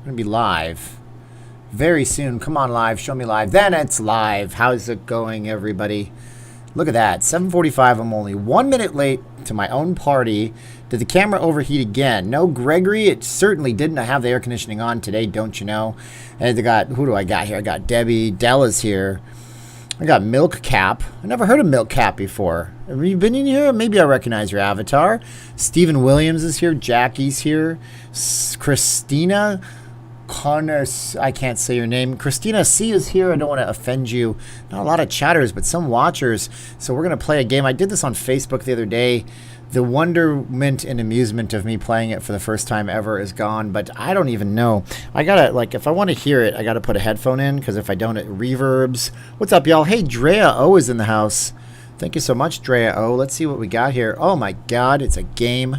I'm going to be live very soon. Come on, live. Show me live. Then it's live. How's it going, everybody? Look at that. 7:45. I'm only 1 minute late to my own party. Did the camera overheat again? No, Gregory. It certainly didn't. I have the air conditioning on today, don't you know? And I got, who do I got here? I got Debbie. Della's here. I got Milk Cap. I never heard of Milk Cap before. Have you been in here? Maybe I recognize your avatar. Stephen Williams is here. Jackie's here. Christina Connors, I can't say your name. Christina C is here. I don't want to offend you. Not a lot of chatters, but some watchers. So we're going to play a game. I did this on Facebook the other day. The wonderment and amusement of me playing it for the first time ever is gone, but I don't even know. I gotta, like, if I want to hear it, I gotta put a headphone in, because if I don't, it reverbs. What's up, y'all? Hey, Drea O is in the house. Thank you so much, Drea O. Let's see what we got here. Oh my god, it's a game.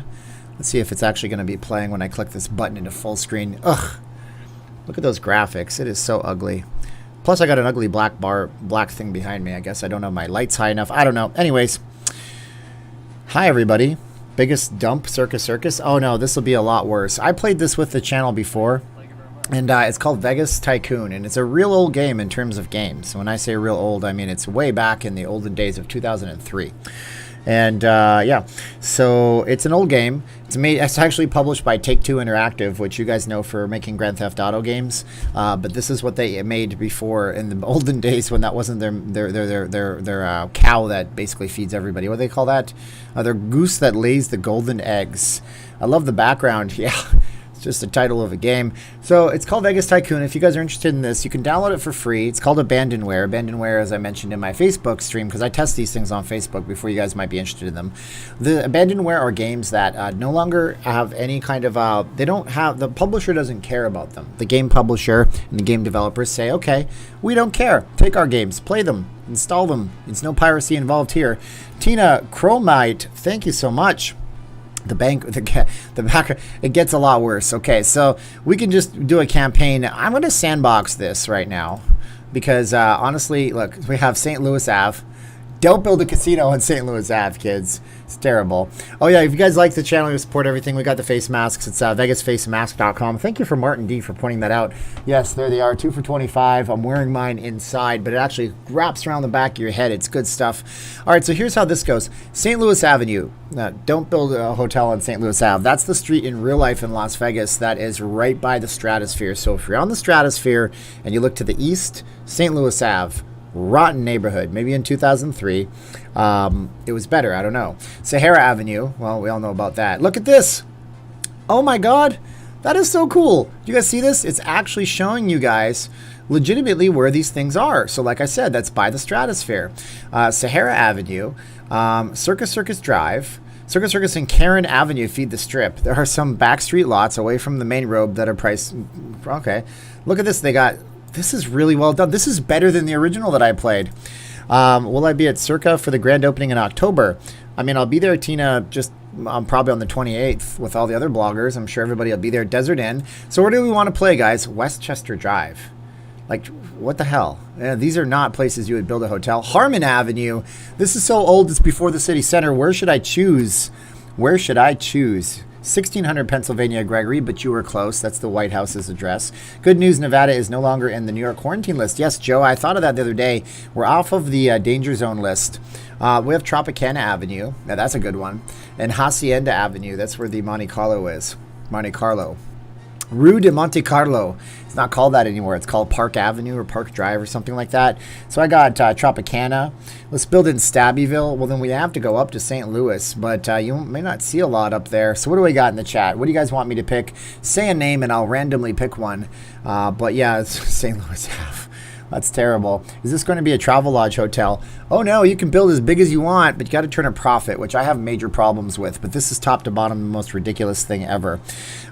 Let's see if it's actually going to be playing when I click this button into full screen. Ugh. Look at those graphics. It is so ugly. Plus, I got an ugly black thing behind me. I guess I don't have my lights high enough. I don't know. Anyways. Hi, everybody. Biggest dump, Circus. Oh, no, this will be a lot worse. I played this with the channel before, and it's called Vegas Tycoon, and it's a real old game in terms of games. When I say real old, I mean it's way back in the olden days of 2003. And yeah, so it's an old game. It's actually published by Take-Two Interactive, which you guys know for making Grand Theft Auto games. But this is what they made before in the olden days when that wasn't their cow that basically feeds everybody. What do they call that? Their goose that lays the golden eggs. I love the background. Yeah. Just the title of a game. So it's called Vegas Tycoon. If you guys are interested in this, you can download it for free. It's called Abandonware. Abandonware, as I mentioned in my Facebook stream, because I test these things on Facebook before you guys might be interested in them. The Abandonware are games that no longer have any kind of, they don't have, the publisher doesn't care about them. The game publisher and the game developers say, okay, we don't care. Take our games, play them, install them. It's no piracy involved here. Tina Chromite, thank you so much. The backer, it gets a lot worse. Okay, so we can just do a campaign. I'm going to sandbox this right now because honestly, look, we have St. Louis Ave. Don't build a casino on St. Louis Ave, kids. It's terrible. Oh, yeah, if you guys like the channel, you support everything. We got the face masks. It's vegasfacemask.com. Thank you for Martin D for pointing that out. Yes, there they are, 2 for $25. I'm wearing mine inside, but it actually wraps around the back of your head. It's good stuff. All right, so here's how this goes. St. Louis Avenue. Don't build a hotel on St. Louis Ave. That's the street in real life in Las Vegas that is right by the Stratosphere. So if you're on the Stratosphere and you look to the east, St. Louis Ave. Rotten neighborhood. Maybe in 2003 it was better. I don't know. Sahara Avenue, well, we all know about that. Look at this. Oh my god, that is so cool. You guys see this? It's actually showing you guys legitimately where these things are. So like I said, that's by the Stratosphere. Sahara Avenue, Circus Drive, Circus and Karen Avenue feed the strip. There are some backstreet lots away from the main road that are priced. Okay, look at this. They got, this is really well done. This is better than the original that I played. Will I be at Circa for the grand opening in October? I mean, I'll be there, Tina, just probably on the 28th with all the other bloggers. I'm sure everybody will be there. Desert Inn. So where do we want to play, guys? Westchester Drive. Like, what the hell? Yeah, these are not places you would build a hotel. Harmon Avenue. This is so old, it's before the city center. Where should I choose? Where should I choose? 1600 Pennsylvania, Gregory, but you were close. That's the White House's address. Good news, Nevada is no longer in the New York quarantine list. Yes, Joe, I thought of that the other day. We're off of the danger zone list. We have Tropicana Avenue. Now, that's a good one. And Hacienda Avenue. That's where the Monte Carlo is. Monte Carlo. Rue de Monte Carlo. It's not called that anymore. It's called Park Avenue or Park Drive or something like that. So I got Tropicana. Let's build in Stabbyville. Well, then we have to go up to St. Louis, but you may not see a lot up there. So what do we got in the chat? What do you guys want me to pick? Say a name and I'll randomly pick one. But yeah, it's St. Louis Ave. That's terrible. Is this going to be a Travelodge hotel? Oh no, you can build as big as you want, but you got to turn a profit, which I have major problems with. But this is top to bottom the most ridiculous thing ever.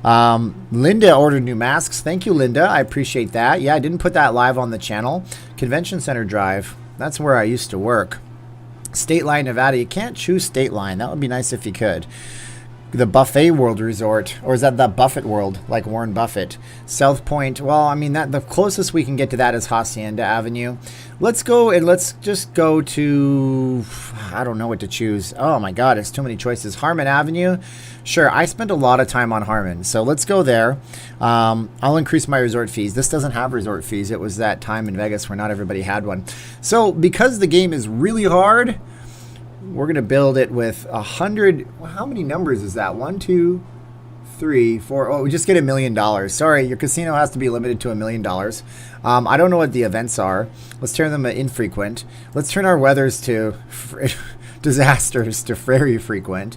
Linda ordered new masks. Thank you, Linda. I appreciate that. Yeah, I didn't put that live on the channel. Convention Center Drive. That's where I used to work. State Line, Nevada. You can't choose State Line. That would be nice if you could. the Buffet World Resort, or is that the Buffett World, like Warren Buffett? South Point. Well, I mean, that the closest we can get to that is Hacienda Avenue. Let's go and let's just go to, I don't know what to choose. Oh my God, it's too many choices. Harmon Avenue. Sure, I spent a lot of time on Harmon, so let's go there. I'll increase my resort fees. This doesn't have resort fees. It was that time in Vegas where not everybody had one. So because the game is really hard, we're going to build it with 100. How many numbers is that? 1, 2, 3, 4. Oh, we just get $1 million. Sorry, your casino has to be limited to $1 million. I don't know what the events are. Let's turn them infrequent. Let's turn our weathers to disasters to very frequent.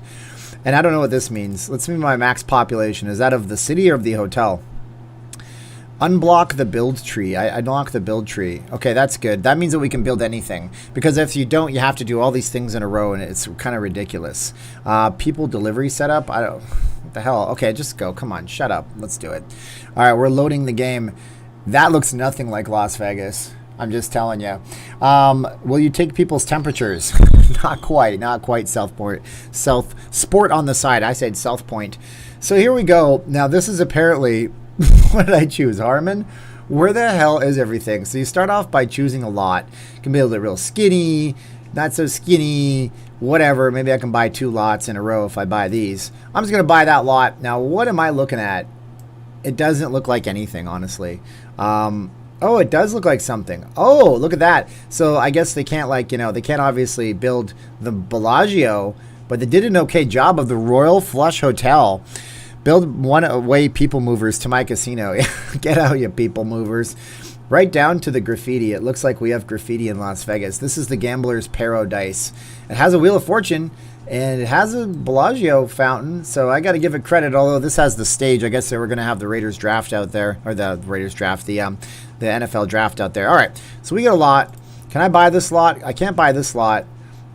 And I don't know what this means. Let's see my max population. Is that of the city or of the hotel? Unblock the build tree. I unlock the build tree. Okay, that's good. That means that we can build anything. Because if you don't, you have to do all these things in a row, and it's kind of ridiculous. People delivery setup. I don't. What the hell? Okay, just go. Come on, shut up. Let's do it. All right, we're loading the game. That looks nothing like Las Vegas. I'm just telling you. Will you take people's temperatures? Not quite. Not quite. South Sport on the side. I said South Point. So here we go. Now this is apparently. What did I choose? Harmon? Where the hell is everything? So you start off by choosing a lot. You can build it real skinny, not so skinny, whatever. Maybe I can buy 2 lots in a row if I buy these. I'm just going to buy that lot. Now, what am I looking at? It doesn't look like anything, honestly. Oh, it does look like something. Oh, look at that. So I guess they can't, like, they can't obviously build the Bellagio, but they did an okay job of the Royal Flush Hotel. Build one-way people movers to my casino. Get out, you people movers. Right down to the graffiti. It looks like we have graffiti in Las Vegas. This is the Gambler's Paradise. It has a Wheel of Fortune, and it has a Bellagio fountain, so I got to give it credit, although this has the stage. I guess they were going to have the Raiders draft out there, or the Raiders draft, the NFL draft out there. All right, so we get a lot. Can I buy this lot? I can't buy this lot.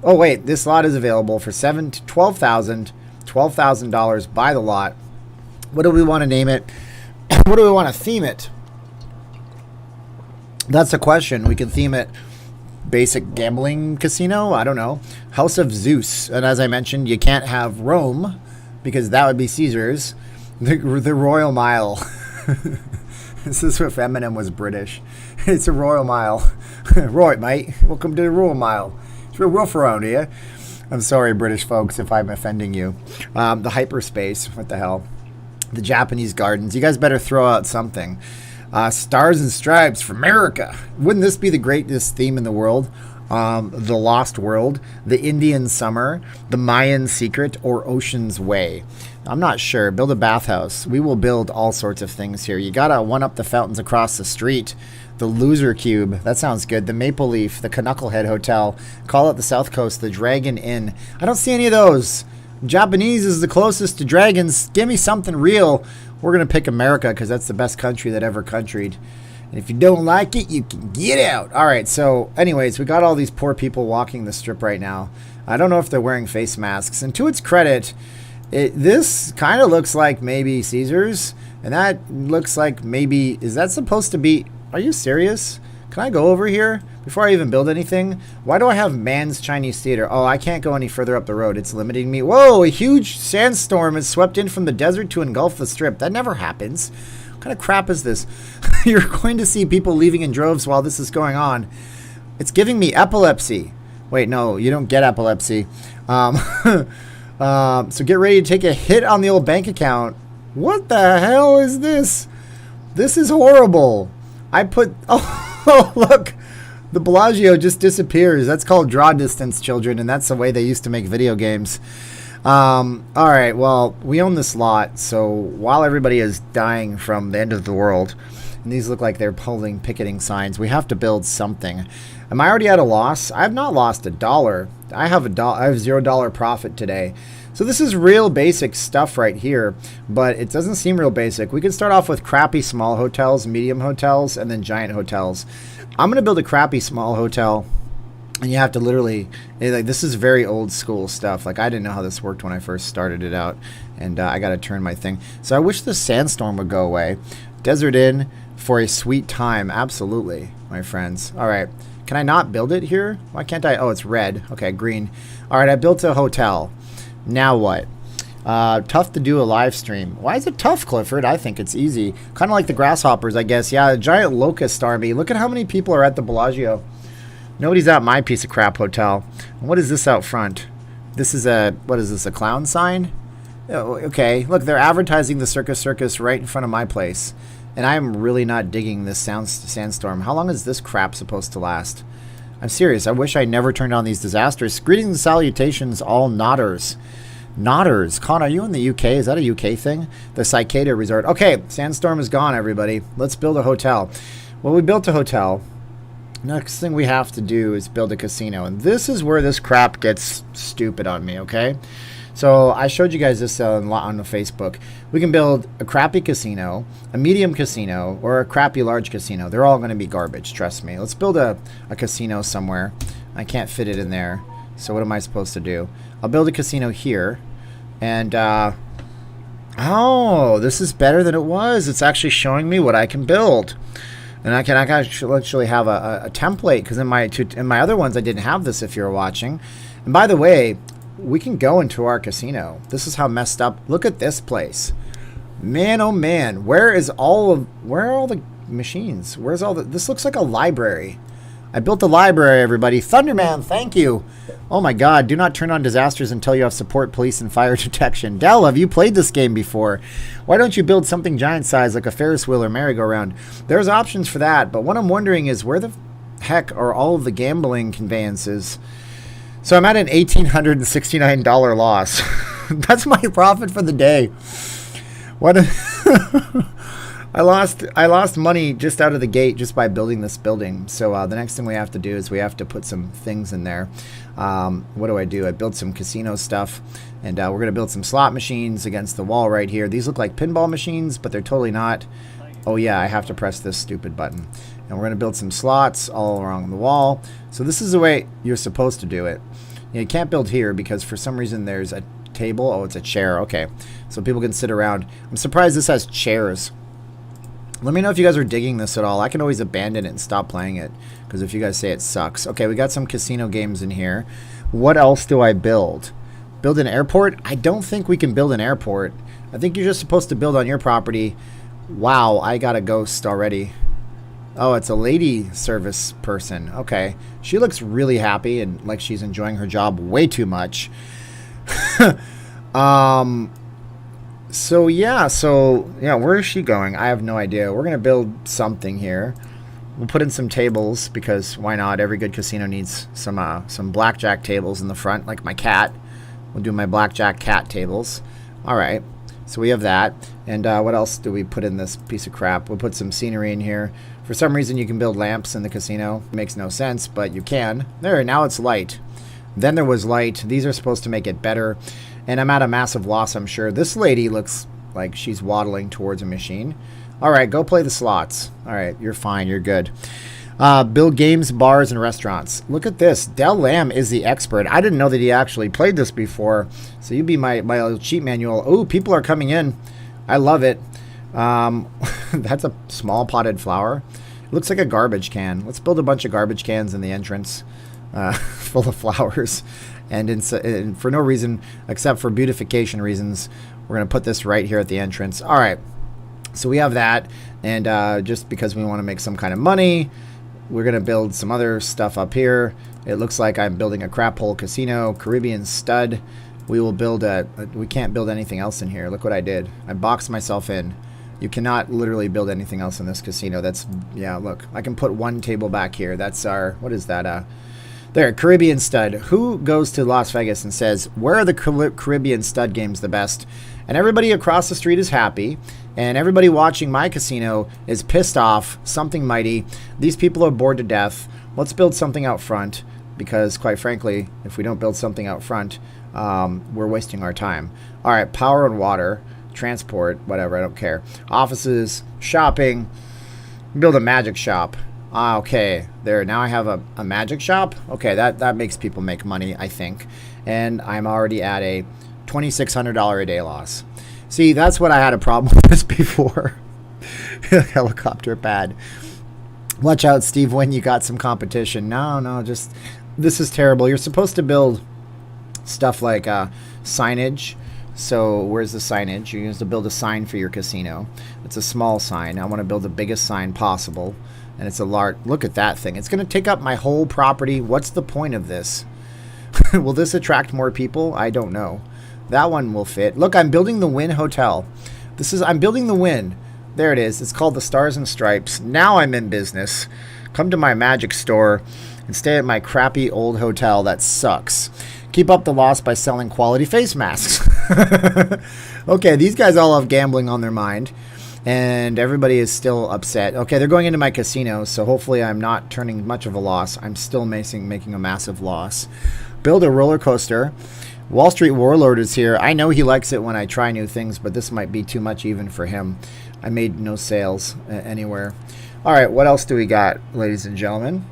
Oh, wait, this lot is available for $12,000. Buy the lot. What do we want to name it? What do we want to theme it? That's the question. We can theme it basic gambling casino. I don't know. House of Zeus. And as I mentioned, you can't have Rome because that would be Caesar's. The Royal Mile. This is if Eminem was British. It's a Royal Mile. Right, mate. Welcome to the Royal Mile. It's real rough around here. I'm sorry, British folks, if I'm offending you. The hyperspace. What the hell? The Japanese gardens. You guys better throw out something. Stars and Stripes for America. Wouldn't this be the greatest theme in the world? The Lost World, the Indian Summer, the Mayan Secret, or Ocean's Way. I'm not sure. Build a bathhouse. We will build all sorts of things here. You gotta one-up the fountains across the street. The Loser Cube. That sounds good. The Maple Leaf, the Knucklehead Hotel. Call it the South Coast, the Dragon Inn. I don't see any of those. Japanese is the closest to dragons. Give me something real. We're going to pick America because that's the best country that ever countryed. And if you don't like it, you can get out. All right, so anyways, we got all these poor people walking the strip right now. I don't know if they're wearing face masks. And to its credit, this kind of looks like maybe Caesar's. And that looks like maybe, is that supposed to be, are you serious? Can I go over here before I even build anything? Why do I have Man's Chinese Theater? Oh, I can't go any further up the road. It's limiting me. Whoa, a huge sandstorm has swept in from the desert to engulf the strip. That never happens. What kind of crap is this? You're going to see people leaving in droves while this is going on. It's giving me epilepsy. Wait, no, you don't get epilepsy. So get ready to take a hit on the old bank account. What the hell is this? This is horrible. I put... Oh, look. The Bellagio just disappears. That's called draw distance, children, and that's the way they used to make video games. All right, well, we own this lot, so while everybody is dying from the end of the world, and these look like they're pulling picketing signs, we have to build something. Am I already at a loss? I have not lost $1. I have $0 profit today. So this is real basic stuff right here, but it doesn't seem real basic. We can start off with crappy small hotels, medium hotels, and then giant hotels. I'm going to build a crappy small hotel, and you have to literally, like, this is very old school stuff. Like, I didn't know how this worked when I first started it out, and I got to turn my thing. So I wish the sandstorm would go away. Desert Inn for a sweet time. Absolutely, my friends. All right. Can I not build it here? Why can't I? Oh, it's red. Okay, green. All right, I built a hotel. Now what? Tough to do a live stream. Why is it tough, Clifford? I think it's easy. Kind of like the grasshoppers, I guess. Yeah, a giant locust army. Look at how many people are at the Bellagio. Nobody's at my piece of crap hotel. What is this out front? This is what is this, a clown sign? Oh, okay, look, they're advertising the Circus right in front of my place. And I'm really not digging this sandstorm. How long is this crap supposed to last? I'm serious. I wish I never turned on these disasters. Greetings and salutations, all nodders. Nodders. Con, are you in the UK? Is that a UK thing? The Cicada Resort. Okay, sandstorm is gone, everybody. Let's build a hotel. Well, we built a hotel. Next thing we have to do is build a casino. And this is where this crap gets stupid on me, okay? So I showed you guys this on the Facebook. We can build a crappy casino, a medium casino, or a crappy large casino. They're all going to be garbage, trust me. Let's build a casino somewhere. I can't fit it in there. So what am I supposed to do? I'll build a casino here. And, oh, this is better than it was. It's actually showing me what I can build. And I can actually have a template, because in my other ones I didn't have this, if you're watching. And by the way, we can go into our casino. This is how messed up. Look at this place. Man, oh man, where are all the machines? Where's all the, this looks like a library. I built a library, everybody. Thunderman, thank you. Oh my god, do not turn on disasters until you have support, police, and fire detection. Dell, have you played this game before? Why don't you build something giant size like a Ferris wheel or merry-go-round? There's options for that, but what I'm wondering is where the heck are all of the gambling conveyances? So I'm at an $1,869 loss. That's my profit for the day. What? I lost money just out of the gate just by building this building. So the next thing we have to do is we have to put some things in there. What do? I built some casino stuff, and we're going to build some slot machines against the wall right here. These look like pinball machines, but they're totally not. Oh yeah, I have to press this stupid button. And we're going to build some slots all along the wall. So this is the way you're supposed to do it. You can't build here because for some reason there's a table. Oh, it's a chair. Okay, so people can sit around. I'm surprised this has chairs. Let me know if you guys are digging this at all. I can always abandon it and stop playing it, because if you guys say it sucks. Okay, we got some casino games in here. What else do I build? Build an airport? I don't think we can build an airport. I think you're just supposed to build on your property. Wow, I got a ghost already. Oh, it's a lady service person. Okay. She looks really happy and like she's enjoying her job way too much. So yeah, where is she going? I have no idea. We're gonna build something here. We'll put in some tables because why not? Every good casino needs some blackjack tables in the front, like my cat. We'll do my blackjack cat tables. All right. So we have that. And what else do we put in this piece of crap? We'll put some scenery in here. For some reason, you can build lamps in the casino. It makes no sense, but you can. There, now it's light. Then there was light. These are supposed to make it better. And I'm at a massive loss, I'm sure. This lady looks like she's waddling towards a machine. All right, go play the slots. All right, you're fine. You're good. Build games, bars, and restaurants. Look at this. Del Lamb is the expert. I didn't know that he actually played this before. So you be my little cheat manual. Oh, people are coming in. I love it. That's a small potted flower. It looks like a garbage can. Let's build a bunch of garbage cans in the entrance full of flowers. And for no reason except for beautification reasons, we're going to put this right here at the entrance. All right. So we have that. And just because we want to make some kind of money, we're going to build some other stuff up here. It looks like I'm building a crap hole casino, Caribbean stud. We will build we can't build anything else in here. Look what I did. I boxed myself in. You cannot literally build anything else in this casino. That's, yeah, look. I can put one table back here. That's our, what is that? There, Caribbean stud. Who goes to Las Vegas and says, where are the Caribbean stud games the best? And everybody across the street is happy. And everybody watching my casino is pissed off. Something mighty. These people are bored to death. Let's build something out front. Because, quite frankly, if we don't build something out front, we're wasting our time. All right, power and water, transport, whatever, I don't care. Offices, shopping, build a magic shop. Okay, there, now I have a magic shop. Okay, that makes people make money, I think. And I'm already at a $2,600 a day loss. See, that's what I had a problem with this before. Helicopter pad. Watch out, Steve, when you got some competition. No, just, this is terrible. You're supposed to build stuff like signage, So where's the signage? You have to build a sign for your casino. It's a small sign. I want to build the biggest sign possible. And it's a large, look at that thing. It's going to take up my whole property. What's the point of this? Will this attract more people? I don't know. That one will fit. Look, I'm building the Wynn Hotel. I'm building the Wynn. There it is. It's called the Stars and Stripes. Now I'm in business. Come to my magic store and stay at my crappy old hotel that sucks. Keep up the loss by selling quality face masks. Okay, these guys all have gambling on their mind. And everybody is still upset. Okay, they're going into my casino, so hopefully I'm not turning much of a loss. I'm still making a massive loss. Build a roller coaster. Wall Street Warlord is here. I know he likes it when I try new things, but this might be too much even for him. I made no sales anywhere. All right, what else do we got, ladies and gentlemen?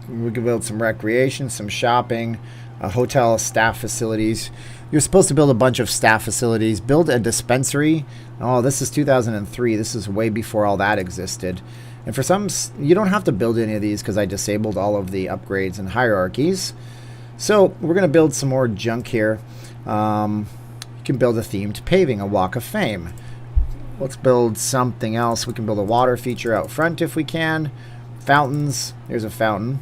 We can build some recreation, some shopping, a hotel, staff facilities. You're supposed to build a bunch of staff facilities. Build a dispensary. Oh, this is 2003. This is way before all that existed. And for some, you don't have to build any of these because I disabled all of the upgrades and hierarchies. So we're going to build some more junk here. You can build a themed paving, a walk of fame. Let's build something else. We can build a water feature out front if we can. Fountains. Here's a fountain.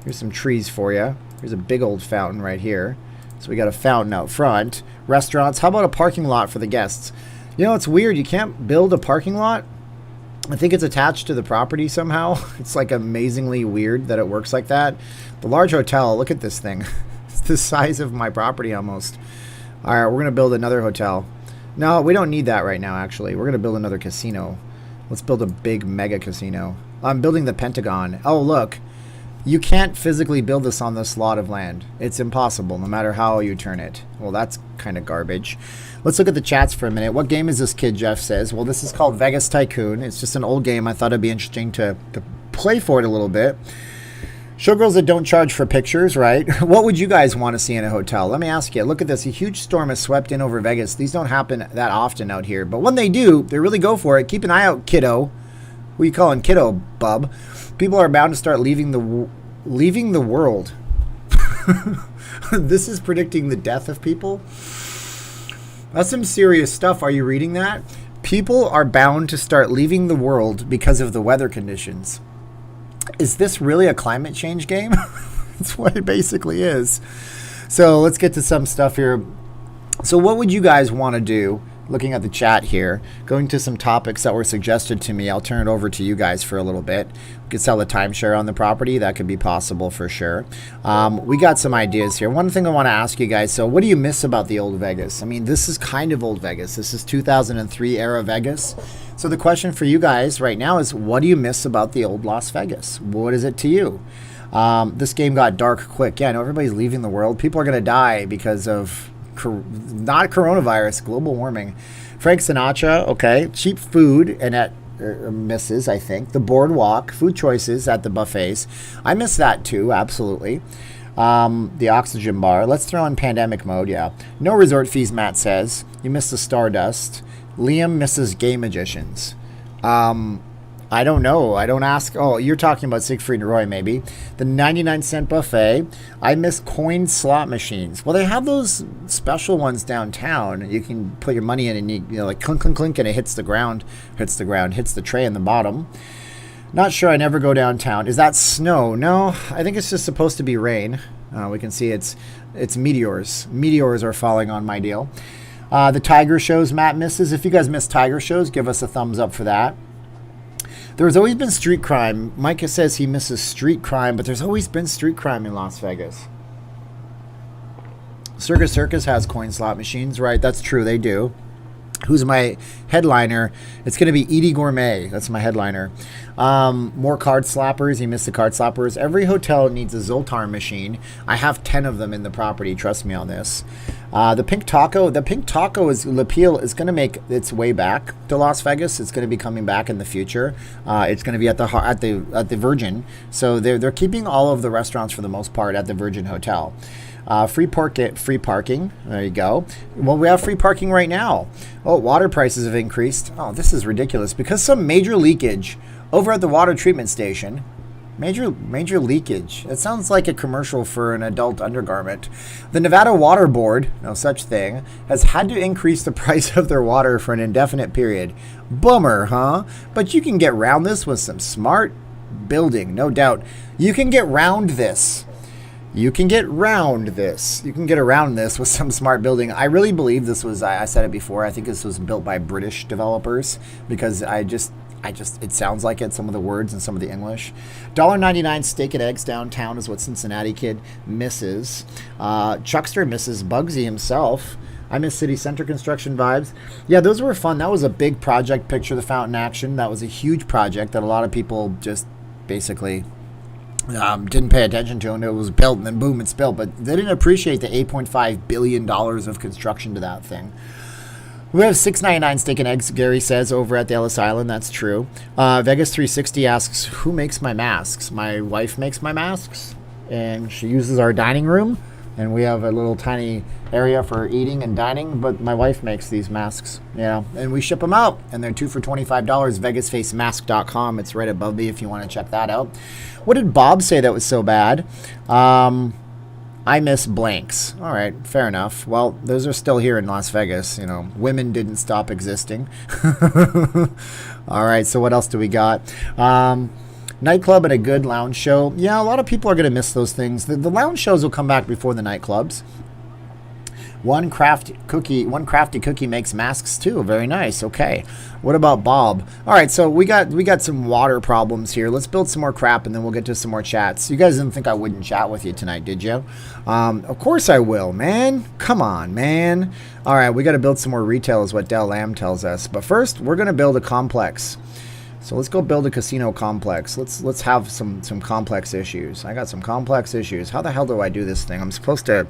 Here's some trees for you. Here's a big old fountain right here. So we got a fountain out front. Restaurants. How about a parking lot for the guests? You know, it's weird. You can't build a parking lot. I think it's attached to the property somehow. It's like amazingly weird that it works like that. The large hotel, look at this thing. It's the size of my property almost. All right, we're going to build another hotel. No, we don't need that right now, actually. We're going to build another casino. Let's build a big mega casino. I'm building the Pentagon. Oh, look. You can't physically build this on this lot of land. It's impossible, no matter how you turn it. Well, that's kind of garbage. Let's look at the chats for a minute. What game is this, Kid Jeff says? Well, this is called Vegas Tycoon. It's just an old game. I thought it'd be interesting to play for it a little bit. Showgirls that don't charge for pictures, right? What would you guys want to see in a hotel? Let me ask you. Look at this. A huge storm has swept in over Vegas. These don't happen that often out here. But when they do, they really go for it. Keep an eye out, kiddo. Who you calling kiddo, bub? People are bound to start leaving the world. This is predicting the death of people. That's some serious stuff. Are you reading that? People are bound to start leaving the world because of the weather conditions. Is this really a climate change game? That's what it basically is. So let's get to some stuff here. So what would you guys want to do? Looking at the chat here, going to some topics that were suggested to me. I'll turn it over to you guys for a little bit. We could sell a timeshare on the property. That could be possible for sure. We got some ideas here. One thing I want to ask you guys, so what do you miss about the old Vegas? I mean, this is kind of old Vegas. This is 2003 era Vegas. So the question for you guys right now is, what do you miss about the old Las Vegas? What is it to you? This game got dark quick. Yeah, I know everybody's leaving the world. People are going to die because of not coronavirus, global warming. Frank Sinatra, okay. Cheap food and at misses, I think. The boardwalk, food choices at the buffets. I miss that too, absolutely. The oxygen bar. Let's throw in pandemic mode, yeah. No resort fees, Matt says. You miss the Stardust. Liam misses Gay Magicians. I don't know. I don't ask. Oh, you're talking about Siegfried and Roy, maybe. The 99-cent buffet. I miss coin slot machines. Well, they have those special ones downtown. You can put your money in and you know, like clink, clink, clink, and it hits the ground. Hits the tray in the bottom. Not sure. I never go downtown. Is that snow? No, I think it's just supposed to be rain. We can see it's meteors. Meteors are falling on my deal. The Tiger shows Matt misses. If you guys miss Tiger shows, give us a thumbs up for that. There's always been street crime. Micah says he misses street crime, but there's always been street crime in Las Vegas. Circus has coin slot machines, right? That's true, they do. Who's my headliner? It's going to be Edie Gourmet. That's my headliner. More card slappers. You missed the card slappers. Every hotel needs a Zoltar machine. I have 10 of them in the property. Trust me on this. The Pink Taco. The Pink Taco appeal is going to make its way back to Las Vegas. It's going to be coming back in the future. It's going to be at the Virgin. So they're keeping all of the restaurants for the most part at the Virgin Hotel. Free parking. There you go. Well, we have free parking right now. Oh, water prices have increased. Oh, this is ridiculous because some major leakage over at the water treatment station. Major leakage. It sounds like a commercial for an adult undergarment. The Nevada Water Board, no such thing, has had to increase the price of their water for an indefinite period. Bummer, huh? But you can get around this with some smart building, no doubt. You can get around this. You can get around this. You can get around this with some smart building. I really believe this was, I said it before, I think this was built by British developers because it sounds like it, some of the words and some of the English. $1.99 steak and eggs downtown is what Cincinnati kid misses. Chuckster misses Bugsy himself. I miss city center construction vibes. Yeah, those were fun. That was a big project, Picture the Fountain Action. That was a huge project that a lot of people just basically didn't pay attention to, and it was built, and then boom, it's built. But they didn't appreciate the $8.5 billion of construction to that thing. We have $6.99 steak and eggs, Gary says, over at the Ellis Island. That's true. Vegas 360 asks, who makes my masks? My wife makes my masks, and she uses our dining room, and we have a little tiny area for eating and dining, but my wife makes these masks, and we ship them out, and they're 2 for $25, vegasfacemask.com. It's right above me if you want to check that out. What did Bob say that was so bad? I miss blanks. All right, fair enough. Well, those are still here in Las Vegas. Women didn't stop existing. All right, so what else do we got? Nightclub and a good lounge show. Yeah, a lot of people are going to miss those things. The lounge shows will come back before the nightclubs. One crafty cookie makes masks too. Very nice. Okay. What about Bob? All right, so we got some water problems here. Let's build some more crap, and then we'll get to some more chats. You guys didn't think I wouldn't chat with you tonight, did you? Of course I will, man. Come on, man. All right, we got to build some more retail is what Del Lamb tells us. But first, we're going to build a complex. So let's go build a casino complex. Let's have some complex issues. I got some complex issues. How the hell do I do this thing? I'm supposed to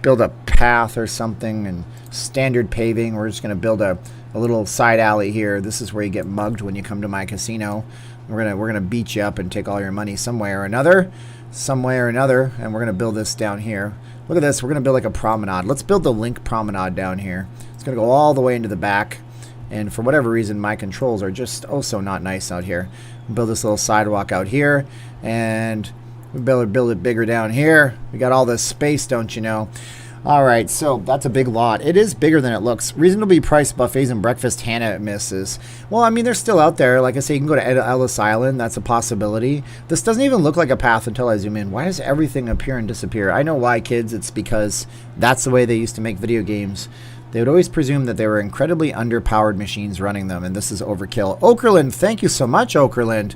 build a path or something and standard paving. We're just going to build a little side alley here. This is where you get mugged when you come to my casino. We're gonna beat you up and take all your money some way or another, and we're gonna build this down here. Look at this. We're gonna build like a promenade. Let's build the Link promenade down here. It's gonna go all the way into the back, and for whatever reason my controls are just so not nice out here. We'll build this little sidewalk out here, and we build it bigger down here. We got all this space, don't you know? All right, so that's a big lot. It is bigger than it looks. Reasonably priced buffets and breakfast Hannah misses. Well, I mean, they're still out there. Like I say, you can go to Ellis Island. That's a possibility. This doesn't even look like a path until I zoom in. Why does everything appear and disappear? I know why, kids. It's because that's the way they used to make video games. They would always presume that there were incredibly underpowered machines running them, and this is overkill. Okerlund, thank you so much, Okerlund.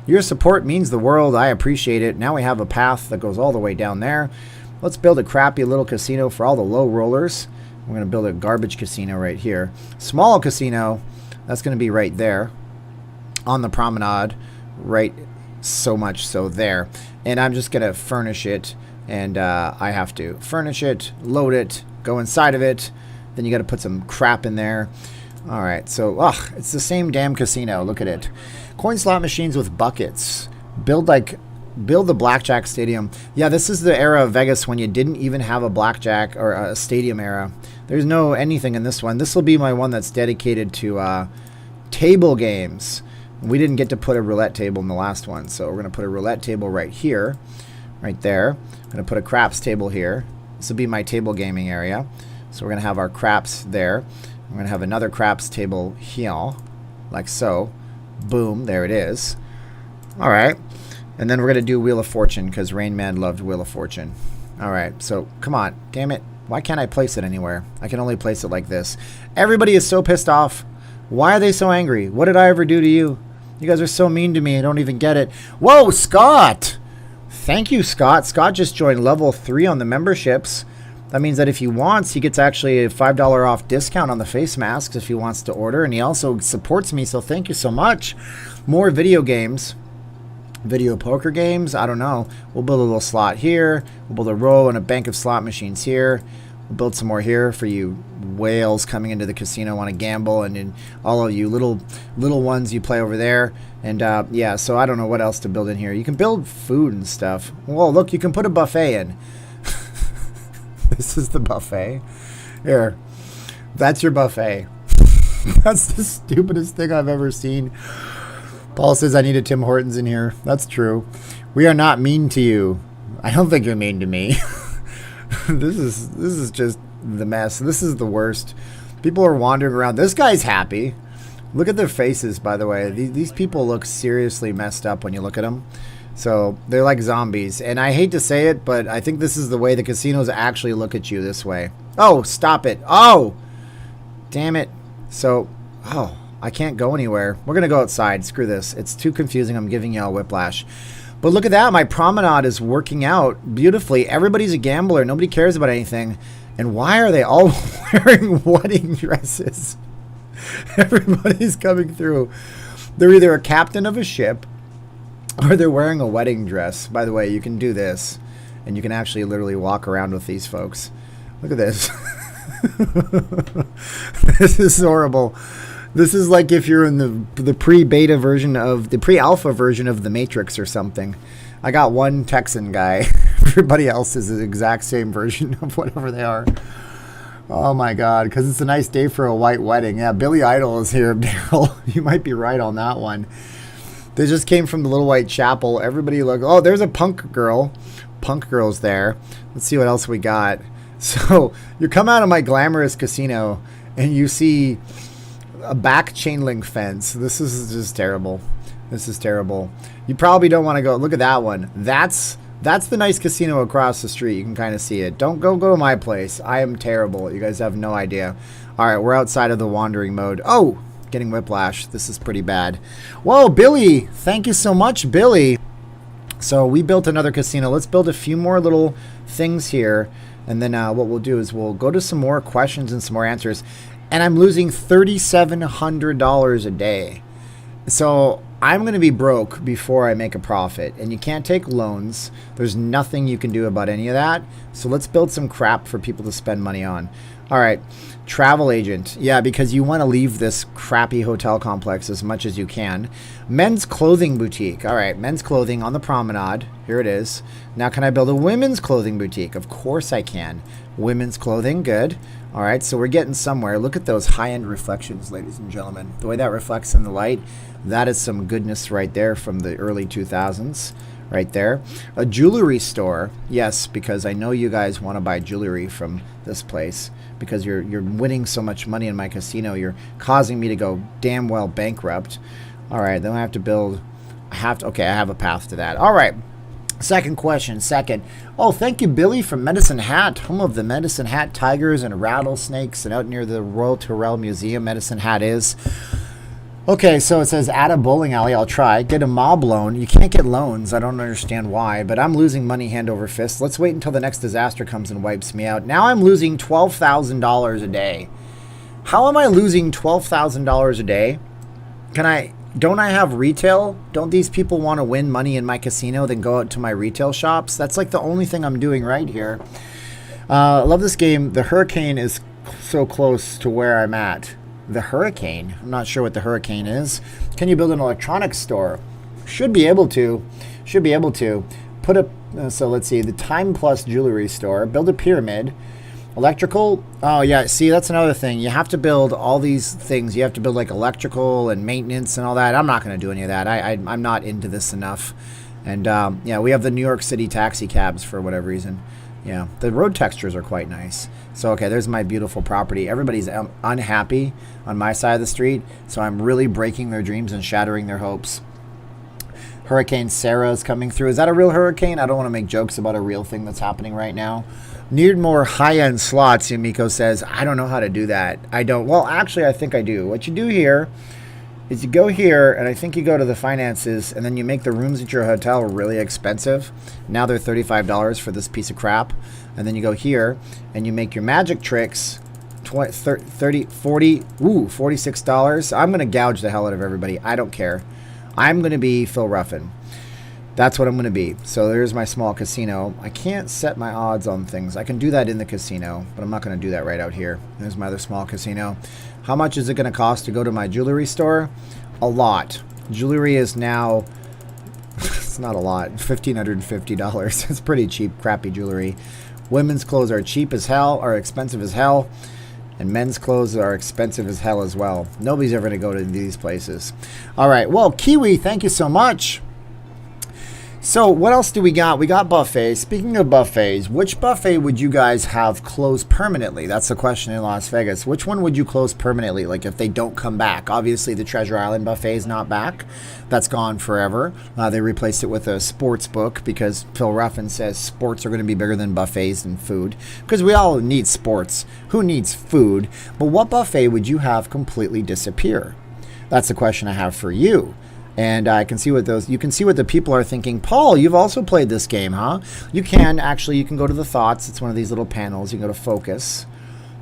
Your support means the world. I appreciate it. Now we have a path that goes all the way down there. Let's build a crappy little casino for all the low rollers. We're going to build a garbage casino right here. Small casino, that's going to be right there on the promenade, right so much so there. And I'm just going to furnish it, and I have to furnish it, load it, go inside of it. Then you got to put some crap in there. All right, so it's the same damn casino. Look at it. Coin slot machines with buckets. Build the blackjack stadium. Yeah, this is the era of Vegas when you didn't even have a blackjack or a stadium era. There's no anything in this one. This will be my one that's dedicated to table games. We didn't get to put a roulette table in the last one, so we're going to put a roulette table right here, right there. I'm going to put a craps table here. This will be my table gaming area. So we're going to have our craps there. We're going to have another craps table here, like so. Boom, there it is. All right. And then we're going to do Wheel of Fortune because Rain Man loved Wheel of Fortune. All right, so come on. Damn it. Why can't I place it anywhere? I can only place it like this. Everybody is so pissed off. Why are they so angry? What did I ever do to you? You guys are so mean to me. I don't even get it. Whoa, Scott. Thank you, Scott. Scott just joined level 3 on the memberships. That means that if he wants, he gets actually a $5 off discount on the face masks if he wants to order. And he also supports me, so thank you so much. More video games. Video poker games, I don't know. We'll build a little slot here. We'll build a row and a bank of slot machines here. We'll build some more here for you whales coming into the casino want to gamble, and then all of you little ones you play over there. And yeah, so I don't know what else to build in here. You can build food and stuff. Well, look, you can put a buffet in. This is the buffet. Here, that's your buffet. That's the stupidest thing I've ever seen. Paul says I need a Tim Hortons in here. That's true. We are not mean to you. I don't think you're mean to me. This is just the mess. This is the worst. People are wandering around. This guy's happy. Look at their faces, by the way. These people look seriously messed up when you look at them. So they're like zombies. And I hate to say it, but I think this is the way the casinos actually look at you, this way. Oh, stop it. Oh, damn it. So, oh, I can't go anywhere. We're going to go outside. Screw this. It's too confusing. I'm giving y'all whiplash. But look at that. My promenade is working out beautifully. Everybody's a gambler. Nobody cares about anything. And why are they all wearing wedding dresses? Everybody's coming through. They're either a captain of a ship or they're wearing a wedding dress. By the way, you can do this, and you can actually literally walk around with these folks. Look at this. This is horrible. This is like if you're in the pre-beta version of the pre-alpha version of the Matrix or something. I got one Texan guy. Everybody else is the exact same version of whatever they are. Oh my God, because it's a nice day for a white wedding. Yeah, Billy Idol is here, Daryl. You might be right on that one. They just came from the Little White Chapel. Everybody look. Oh, there's a punk girl. Punk girl's there. Let's see what else we got. So you come out of my glamorous casino and you see a back chain link fence. This is just terrible. This is terrible. You probably don't want to go. Look at that one. That's the nice casino across the street. You can kind of see it. Don't go to my place. I am terrible. You guys have no idea. All right, we're outside of the wandering mode. Oh, getting whiplash. This is pretty bad. Whoa, Billy. Thank you so much, Billy. So we built another casino. Let's build a few more little things here. And then what we'll do is we'll go to some more questions and some more answers. And I'm losing $3,700 a day. So I'm going to be broke before I make a profit. And you can't take loans. There's nothing you can do about any of that. So let's build some crap for people to spend money on. All right. Travel agent. Yeah, because you want to leave this crappy hotel complex as much as you can. Men's clothing boutique. All right. Men's clothing on the promenade. Here it is. Now, can I build a women's clothing boutique? Of course I can. Women's clothing. Good. All right. So we're getting somewhere. Look at those high-end reflections, ladies and gentlemen. The way that reflects in the light, that is some goodness right there from the early 2000s. Right there. A jewelry store. Yes, because I know you guys want to buy jewelry from this place because you're winning so much money in my casino. You're causing me to go damn well bankrupt. All right, then I have to build. Okay, I have a path to that. All right. Second question. Oh, thank you, Billy, from Medicine Hat, home of the Medicine Hat tigers and rattlesnakes, and out near the Royal Tyrrell Museum, Medicine Hat is. Okay, so it says, add a bowling alley. I'll try. Get a mob loan. You can't get loans. I don't understand why, but I'm losing money hand over fist. Let's wait until the next disaster comes and wipes me out. Now I'm losing $12,000 a day. How am I losing $12,000 a day? Don't I have retail? Don't these people want to win money in my casino, then go out to my retail shops? That's like the only thing I'm doing right here. I love this game. The hurricane is so close to where I'm at. The hurricane. I'm not sure what the hurricane is. Can you build an electronics store? Should be able to. Put a, so let's see, the Time Plus jewelry store. Build a pyramid. Electrical. Oh, yeah. See, that's another thing. You have to build all these things. You have to build like electrical and maintenance and all that. I'm not going to do any of that. I'm not into this enough. And yeah, we have the New York City taxi cabs for whatever reason. Yeah, the road textures are quite nice. So, okay, there's my beautiful property. Everybody's unhappy on my side of the street, so I'm really breaking their dreams and shattering their hopes. Hurricane Sarah is coming through. Is that a real hurricane? I don't want to make jokes about a real thing that's happening right now. Need more high-end slots, Yumiko says. I don't know how to do that. I don't. Well, actually, I think I do. What you do here is you go here, and I think you go to the finances, and then you make the rooms at your hotel really expensive. Now they're $35 for this piece of crap. And then you go here, and you make your magic tricks, 20, 30, 40, $46. I'm going to gouge the hell out of everybody. I don't care. I'm going to be Phil Ruffin. That's what I'm going to be. So there's my small casino. I can't set my odds on things. I can do that in the casino, but I'm not going to do that right out here. There's my other small casino. How much is it going to cost to go to my jewelry store? A lot. Jewelry is now, it's not a lot, $1,550. It's pretty cheap, crappy jewelry. Women's clothes are cheap as hell, are expensive as hell. And men's clothes are expensive as hell as well. Nobody's ever going to go to these places. All right. Well, Kiwi, thank you so much. So what else do we got? We got buffets. Speaking of buffets, which buffet would you guys have closed permanently? That's the question in Las Vegas. Which one would you close permanently, like if they don't come back? Obviously, the Treasure Island buffet is not back. That's gone forever. They replaced it with a sports book because Phil Ruffin says sports are going to be bigger than buffets and food. Because we all need sports. Who needs food? But what buffet would you have completely disappear? That's the question I have for you. And I can see what you can see what the people are thinking. Paul, you've also played this game, huh? You can go to the thoughts. It's one of these little panels. You can go to focus,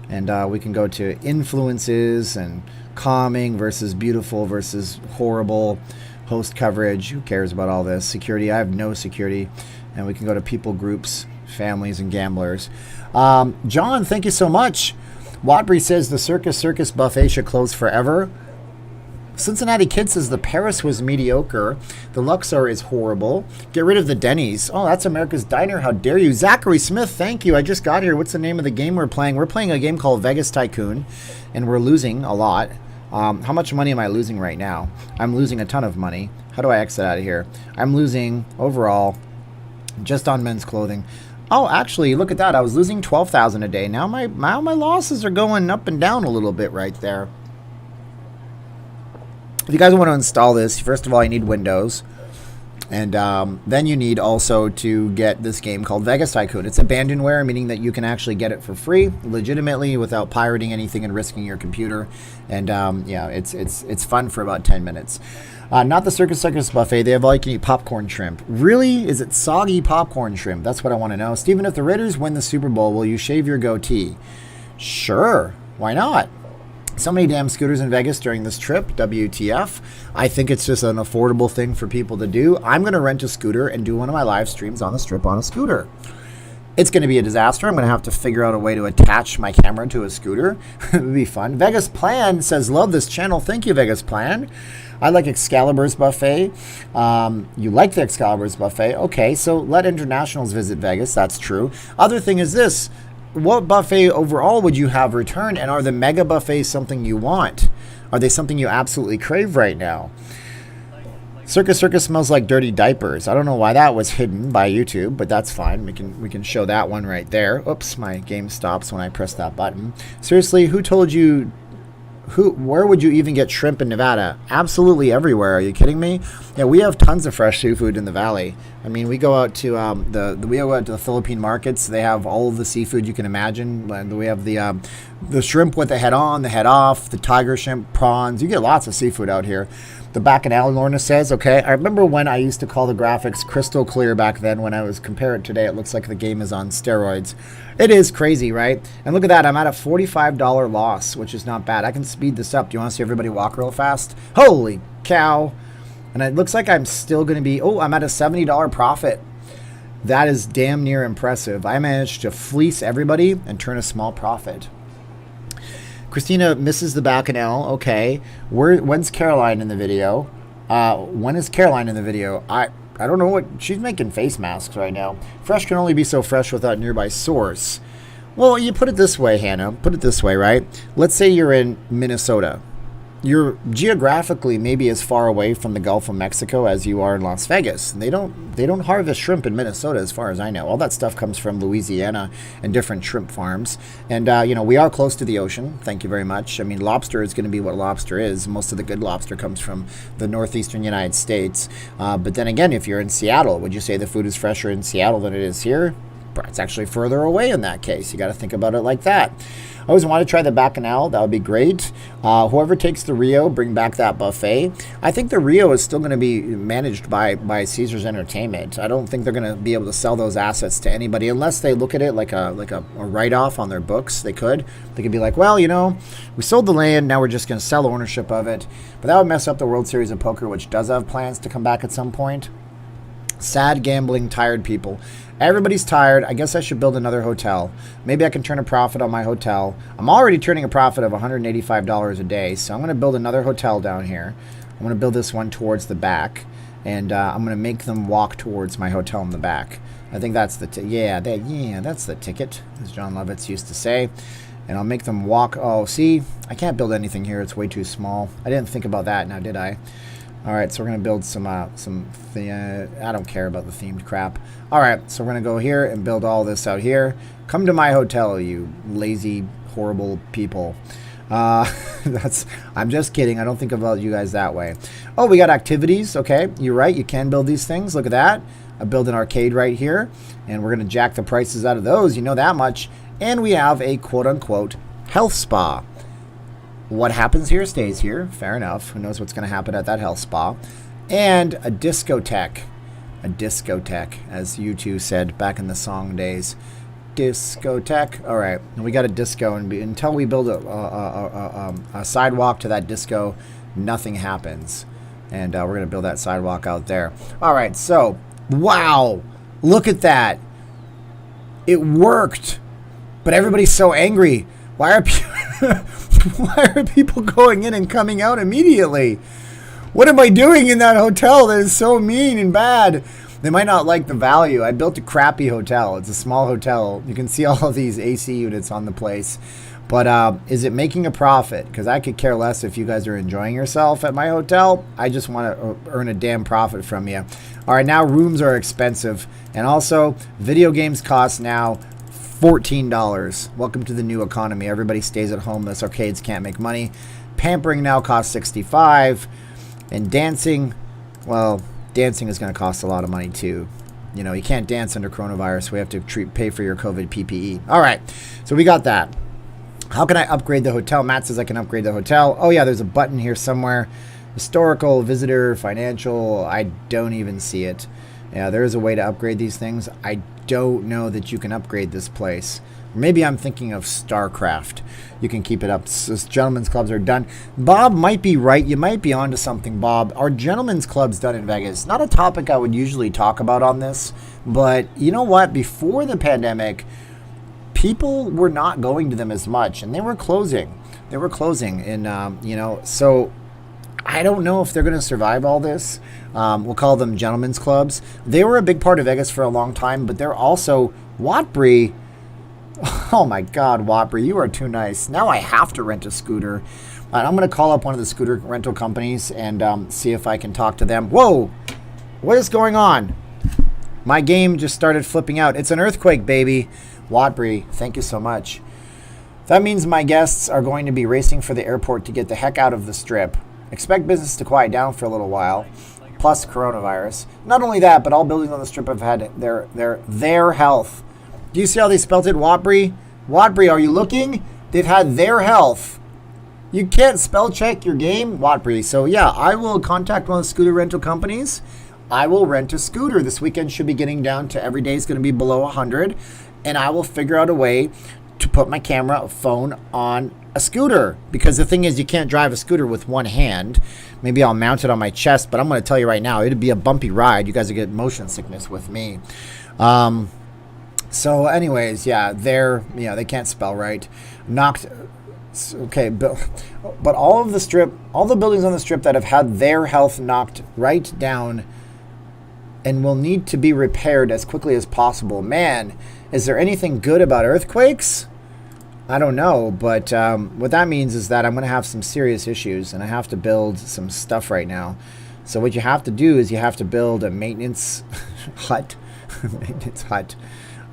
and we can go to influences and calming versus beautiful versus horrible, host coverage. Who cares about all this? Security, I have no security. And we can go to people groups, families, and gamblers. John, thank you so much. Watbury says the Circus buffet should close forever. Cincinnati Kid says the Paris was mediocre. The Luxor is horrible. Get rid of the Denny's. Oh, that's America's Diner. How dare you? Zachary Smith, thank you. I just got here. What's the name of the game we're playing? We're playing a game called Vegas Tycoon, and we're losing a lot. How much money am I losing right now? I'm losing a ton of money. How do I exit out of here? I'm losing overall just on men's clothing. Oh, actually, look at that. I was losing $12,000 a day. Now my losses are going up and down a little bit right there. If you guys want to install this, first of all, you need Windows. And then you need also to get this game called Vegas Tycoon. It's abandonware, meaning that you can actually get it for free, legitimately, without pirating anything and risking your computer. And yeah, it's fun for about 10 minutes. Not the Circus buffet. They have all-you-can-eat popcorn shrimp. Really? Is it soggy popcorn shrimp? That's what I want to know. Steven, if the Raiders win the Super Bowl, will you shave your goatee? Sure. Why not? So many damn scooters in Vegas during this trip. WTF. I think it's just an affordable thing for people to do. I'm going to rent a scooter and do one of my live streams on the strip on a scooter. It's going to be a disaster. I'm going to have to figure out a way to attach my camera to a scooter. It would be fun. Vegas Plan says, love this channel. Thank you, Vegas Plan. I like Excalibur's buffet. You like the Excalibur's buffet. Okay, so let internationals visit Vegas. That's true. Other thing is this. What buffet overall would you have returned? And are the mega buffets something you want? Are they something you absolutely crave right now? Circus smells like dirty diapers. I don't know why that was hidden by YouTube, but that's fine. We can show that one right there. Oops, my game stops when I press that button. Seriously, who told you? Where would you even get shrimp in Nevada? Absolutely everywhere. Are you kidding me? Yeah, we have tons of fresh seafood in the valley. I mean, we go out to the Philippine markets. They have all of the seafood you can imagine. We have the shrimp with the head on, the head off, the tiger shrimp, prawns. You get lots of seafood out here. The Bacchanal, Lorna says, okay. I remember when I used to call the graphics crystal clear back then. When I was compared today, it looks like the game is on steroids. It is crazy, right? And look at that. I'm at a $45 loss, which is not bad. I can speed this up. Do you want to see everybody walk real fast? Holy cow. And it looks like I'm still going to be... Oh, I'm at a $70 profit. That is damn near impressive. I managed to fleece everybody and turn a small profit. Christina misses the Bacchanal. Okay. When's Caroline in the video? When is Caroline in the video? I don't know what... She's making face masks right now. Fresh can only be so fresh without nearby source. Well, you put it this way, Hannah. Put it this way, right? Let's say you're in Minnesota. You're geographically maybe as far away from the Gulf of Mexico as you are in Las Vegas. They don't harvest shrimp in Minnesota as far as I know. All that stuff comes from Louisiana and different shrimp farms. And, we are close to the ocean. Thank you very much. I mean, lobster is going to be what lobster is. Most of the good lobster comes from the northeastern United States. But then again, if you're in Seattle, would you say the food is fresher in Seattle than it is here? It's actually further away in that case. You got to think about it like that. I always want to try the Bacchanal. That would be great. Whoever takes the Rio, bring back that buffet. I think the Rio is still going to be managed by Caesars Entertainment. I don't think they're going to be able to sell those assets to anybody unless they look at it like a write-off on their books. They could be like, well, we sold the land. Now we're just going to sell ownership of it. But that would mess up the World Series of Poker, which does have plans to come back at some point. Sad, gambling, tired people. Everybody's tired. I guess I should build another hotel. Maybe I can turn a profit on my hotel. I'm already turning a profit of $185 a day, so I'm going to build another hotel down here. I'm going to build this one towards the back, and I'm going to make them walk towards my hotel in the back. I think that's the that's the ticket, as John Lovitz used to say. And I'll make them walk. Oh, see, I can't build anything here. It's way too small. I didn't think about that now, did I? All right, so we're going to build I don't care about the themed crap. All right, so we're going to go here and build all this out here. Come to my hotel, you lazy, horrible people. I'm just kidding. I don't think about you guys that way. Oh, we got activities. Okay, you're right. You can build these things. Look at that. I build an arcade right here, and we're going to jack the prices out of those. You know that much. And we have a quote-unquote health spa. What happens here stays here. Fair enough. Who knows what's going to happen at that health spa. And a discotheque. A discotheque, as U2 said back in the song days. Discotheque. All right. We got a disco. And until we build a sidewalk to that disco, nothing happens. And we're going to build that sidewalk out there. All right. So, wow. Look at that. It worked. But everybody's so angry. Why are people going in and coming out immediately? What am I doing in that hotel that is so mean and bad? They might not like the value. I built a crappy hotel. It's a small hotel. You can see all of these AC units on the place. But is it making a profit? Because I could care less if you guys are enjoying yourself at my hotel. I just want to earn a damn profit from you. All right, now rooms are expensive. And also, video games cost now $14. Welcome to the new economy. Everybody stays at home. Those arcades can't make money. Pampering now costs $65. And dancing, well, dancing is going to cost a lot of money too. You know, you can't dance under coronavirus. We have to pay for your COVID PPE. All right, so we got that. How can I upgrade the hotel? Matt says I can upgrade the hotel. Oh, yeah, there's a button here somewhere. Historical, visitor, financial. I don't even see it. Yeah, there is a way to upgrade these things. I don't know that you can upgrade this place. Maybe I'm thinking of StarCraft. You can keep it up. Gentlemen's clubs are done. Bob might be right. You might be onto something, Bob. Are gentlemen's clubs done in Vegas? Not a topic I would usually talk about on this. But you know what? Before the pandemic, people were not going to them as much. And they were closing. They were closing. And, you know, so I don't know if they're going to survive all this. We'll call them gentlemen's clubs. They were a big part of Vegas for a long time. But they're also Watbury. Oh my God, Watbury, you are too nice. Now I have to rent a scooter. I'm going to call up one of the scooter rental companies and see if I can talk to them. Whoa, what is going on? My game just started flipping out. It's an earthquake, baby. Watbury, thank you so much. That means my guests are going to be racing for the airport to get the heck out of the strip. Expect business to quiet down for a little while. Plus coronavirus. Not only that, but all buildings on the strip have had their health. Do you see how they spelled it, Watbury? Watbury, are you looking? They've had their health. You can't spell check your game, Watbury. So yeah, I will contact one of the scooter rental companies. I will rent a scooter. This weekend should be getting down to every day is going to be below 100. And I will figure out a way to put my phone on a scooter. Because the thing is, you can't drive a scooter with one hand. Maybe I'll mount it on my chest. But I'm going to tell you right now, it'd be a bumpy ride. You guys will get motion sickness with me. So anyways, yeah, they can't spell right. Knocked, okay, but all the buildings on the strip that have had their health knocked right down and will need to be repaired as quickly as possible. Man, is there anything good about earthquakes? I don't know, but what that means is that I'm going to have some serious issues and I have to build some stuff right now. So what you have to do is you have to build a maintenance hut. Maintenance hut.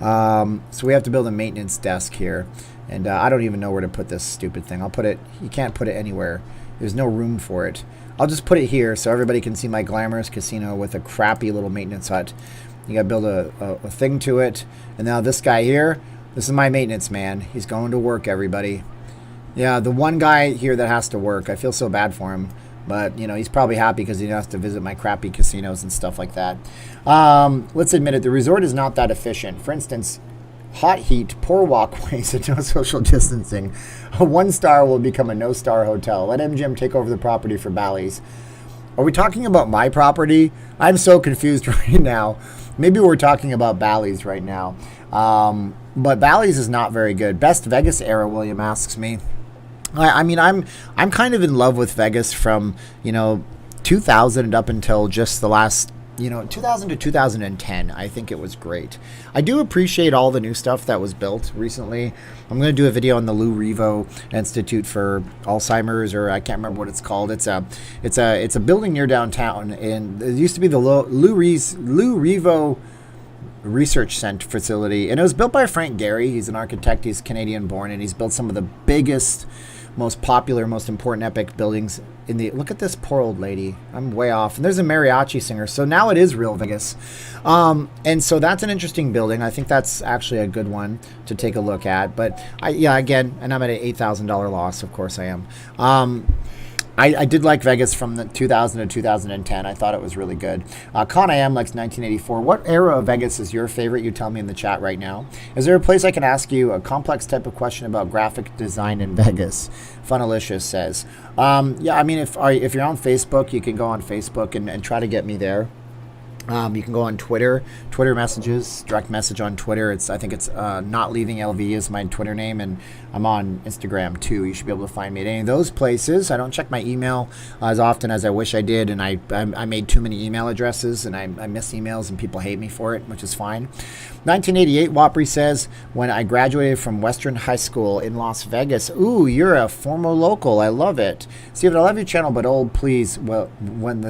So we have to build a maintenance desk here. And I don't even know where to put this stupid thing. You can't put it anywhere. There's no room for it. I'll just put it here so everybody can see my glamorous casino with a crappy little maintenance hut. You gotta build a thing to it. And now this guy here, this is my maintenance man. He's going to work, everybody. Yeah, the one guy here that has to work. I feel so bad for him. But, you know, he's probably happy because he doesn't have to visit my crappy casinos and stuff like that. Let's admit it. The resort is not that efficient. For instance, hot heat, poor walkways, and no social distancing. A 1-star will become a no-star hotel. Let MGM take over the property for Bally's. Are we talking about my property? I'm so confused right now. Maybe we're talking about Bally's right now. But Bally's is not very good. Best Vegas era, William asks me. I mean, I'm kind of in love with Vegas from, 2000 and up until just the last 2000 to 2010, I think it was great. I do appreciate all the new stuff that was built recently. I'm going to do a video on the Lou Revo Institute for Alzheimer's, or I can't remember what it's called. It's a building near downtown, and it used to be the Lou Revo Research Center facility, and it was built by Frank Gehry. He's an architect. He's Canadian born, and he's built some of the biggest, most popular, most important epic buildings in the... Look at this poor old lady. I'm way off. And there's a mariachi singer. So now it is real Vegas. And so that's an interesting building. I think that's actually a good one to take a look at. But again, and I'm at an $8,000 loss. Of course I am. I did like Vegas from the 2000 to 2010. I thought it was really good. Con I Am likes 1984. What era of Vegas is your favorite? You tell me in the chat right now. Is there a place I can ask you a complex type of question about graphic design in Vegas? Funalicious says. Yeah, I mean, if you're on Facebook, you can go on Facebook and try to get me there. You can go on Twitter messages, direct message on Twitter. I think it's not leaving LV is my Twitter name, and I'm on Instagram too. You should be able to find me at any of those places. I don't check my email as often as I wish I did, and I made too many email addresses, and I miss emails, and people hate me for it, which is fine. 1988, Wapri says, when I graduated from Western High School in Las Vegas. Ooh, you're a former local. I love it. Steven, I love your channel, but please, when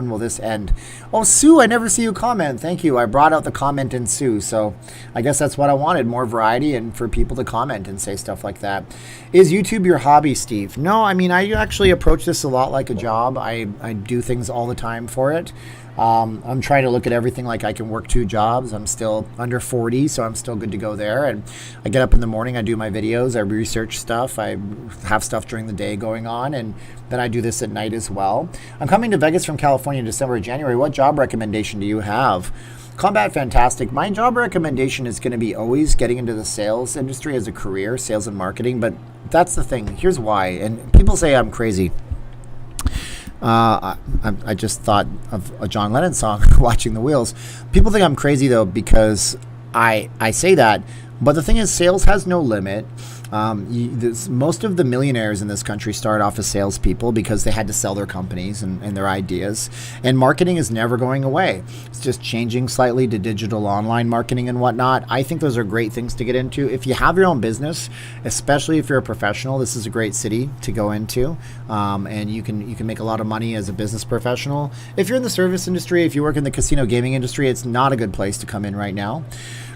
will this end? Oh, Sue, I never see you comment. Thank you. I brought out the comment in Sue, so I guess that's what I wanted, more variety and for people to comment and say stuff like that. Is YouTube your hobby, Steve? No, I mean, I actually approach this a lot like a job. I do things all the time for it. I'm trying to look at everything like I can work 2 jobs. I'm still under 40, so I'm still good to go there. And I get up in the morning, I do my videos, I research stuff, I have stuff during the day going on, and then I do this at night as well. I'm coming to Vegas from California in December or January. What job recommendation do you have? Combat Fantastic. My job recommendation is going to be always getting into the sales industry as a career, sales and marketing. But that's the thing. Here's why. And people say I'm crazy. I just thought of a John Lennon song, Watching the Wheels. People think I'm crazy, though, because I say that. But the thing is, sales has no limit. Most of the millionaires in this country started off as salespeople because they had to sell their companies and their ideas. And marketing is never going away. It's just changing slightly to digital online marketing and whatnot. I think those are great things to get into. If you have your own business, especially if you're a professional, this is a great city to go into. And you can make a lot of money as a business professional. If you're in the service industry, if you work in the casino gaming industry, it's not a good place to come in right now.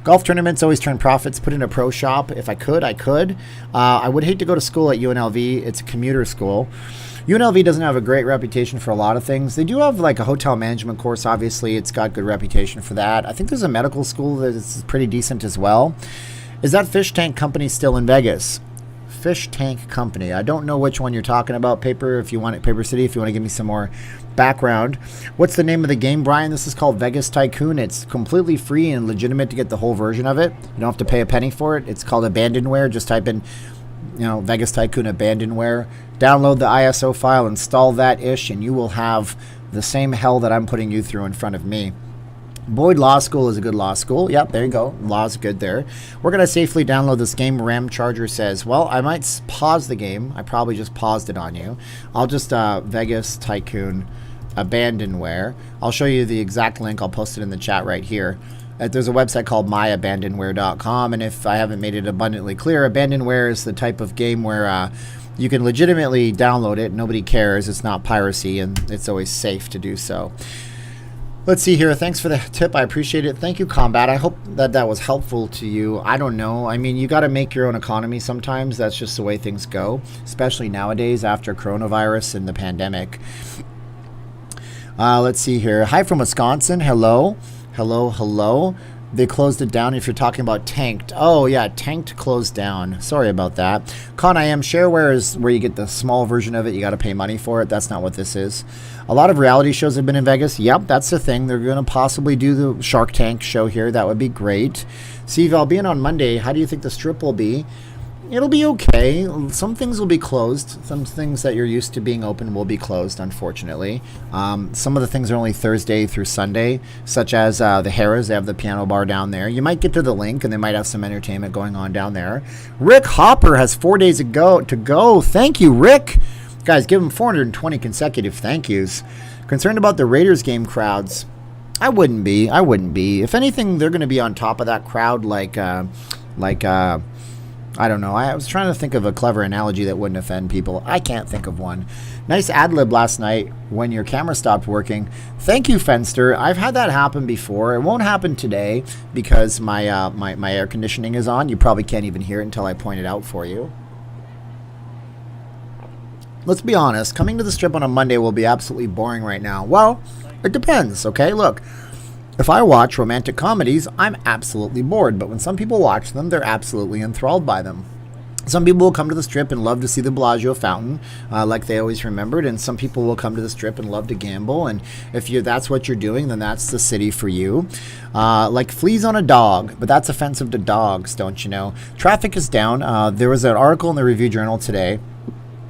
Golf tournaments always turn profits. Put in a pro shop. If I could, I could. I would hate to go to school at UNLV. It's a commuter school. UNLV doesn't have a great reputation for a lot of things. They do have like a hotel management course. Obviously, it's got good reputation for that. I think there's a medical school that is pretty decent as well. Is that fish tank company still in Vegas? Fish Tank Company. I don't know which one you're talking about. Paper City, if you want to give me some more background. What's the name of the game, Brian? This is called Vegas Tycoon. It's completely free and legitimate to get the whole version of it. You don't have to pay a penny for it. It's called Abandonware. Just type in, Vegas Tycoon Abandonware. Download the ISO file, install that ish, and you will have the same hell that I'm putting you through in front of me. Boyd Law School is a good law school. Yep, there you go. Law's good there. We're going to safely download this game. Ram Charger says, well, I might pause the game. I probably just paused it on you. I'll just Vegas Tycoon Abandonware. I'll show you the exact link. I'll post it in the chat right here. There's a website called myabandonware.com, and if I haven't made it abundantly clear, Abandonware is the type of game where you can legitimately download it. Nobody cares. It's not piracy, and it's always safe to do so. Let's see here. Thanks for the tip. I appreciate it. Thank you, Combat. I hope that was helpful to you. I don't know. I mean, you got to make your own economy sometimes. That's just the way things go, especially nowadays after coronavirus and the pandemic. Let's see here. Hi from Wisconsin. Hello. Hello, hello. They closed it down if you're talking about Tanked. Oh, yeah, Tanked closed down. Sorry about that. Con I Am Shareware is where you get the small version of it. You got to pay money for it. That's not what this is. A lot of reality shows have been in Vegas. Yep, that's the thing. They're going to possibly do the Shark Tank show here. That would be great. Steve, I'll be in on Monday. How do you think the strip will be? It'll be okay. Some things will be closed. Some things that you're used to being open will be closed, unfortunately. Some of the things are only Thursday through Sunday, such as the Harrah's. They have the piano bar down there. You might get to the link, and they might have some entertainment going on down there. Rick Hopper has 4 days to go. Thank you, Rick. Guys, give him 420 consecutive thank yous. Concerned about the Raiders game crowds. I wouldn't be. I wouldn't be. If anything, they're going to be on top of that crowd I don't know. I was trying to think of a clever analogy that wouldn't offend people. I can't think of one. Nice ad lib last night when your camera stopped working. Thank you, Fenster. I've had that happen before. It won't happen today because my my air conditioning is on. You probably can't even hear it until I point it out for you. Let's be honest. Coming to the Strip on a Monday will be absolutely boring right now. Well, it depends, okay? Look, if I watch romantic comedies, I'm absolutely bored. But when some people watch them, they're absolutely enthralled by them. Some people will come to the Strip and love to see the Bellagio fountain, like they always remembered. And some people will come to the Strip and love to gamble. And if that's what you're doing, then that's the city for you. Like fleas on a dog, but that's offensive to dogs, don't you know? Traffic is down. There was an article in the Review Journal today.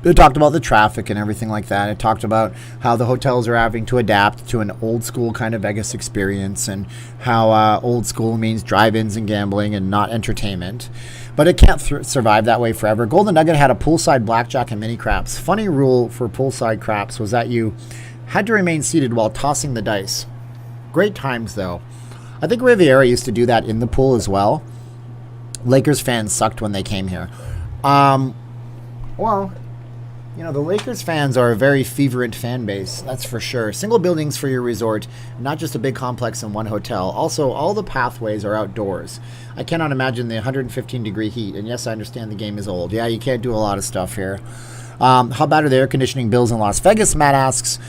It talked about the traffic and everything like that. It talked about how the hotels are having to adapt to an old school kind of Vegas experience and how old school means drive-ins and gambling and not entertainment. But it can't survive that way forever. Golden Nugget had a poolside blackjack and mini craps. Funny rule for poolside craps was that you had to remain seated while tossing the dice. Great times, though. I think Riviera used to do that in the pool as well. Lakers fans sucked when they came here. Well, you know, the Lakers fans are a very fervent fan base, that's for sure. Single buildings for your resort, not just a big complex in one hotel. Also, all the pathways are outdoors. I cannot imagine the 115-degree heat. And yes, I understand the game is old. Yeah, you can't do a lot of stuff here. How bad are the air conditioning bills in Las Vegas? Matt asks.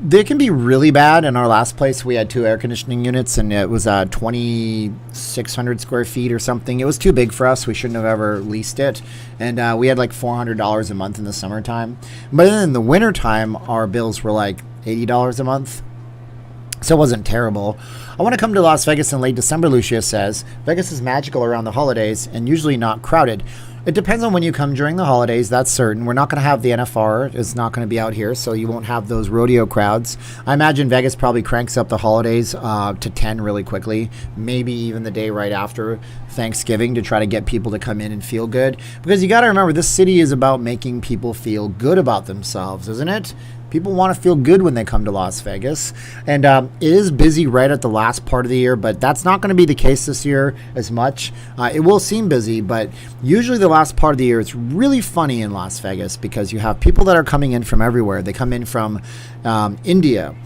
They can be really bad. In our last place, we had 2 air conditioning units, and it was 2,600 square feet or something. It was too big for us. We shouldn't have ever leased it. And we had like $400 a month in the summertime. But then in the wintertime, our bills were like $80 a month. So it wasn't terrible. I want to come to Las Vegas in late December, Lucia says. Vegas is magical around the holidays and usually not crowded. It depends on when you come during the holidays, that's certain. We're not going to have the NFR. It's not going to be out here, so you won't have those rodeo crowds. I imagine Vegas probably cranks up the holidays to 10 really quickly, maybe even the day right after Thanksgiving to try to get people to come in and feel good. Because you got to remember, this city is about making people feel good about themselves, isn't it? People want to feel good when they come to Las Vegas. And it is busy right at the last part of the year, but that's not going to be the case this year as much. It will seem busy, but usually the last part of the year, it's really funny in Las Vegas because you have people that are coming in from everywhere. They come in from India.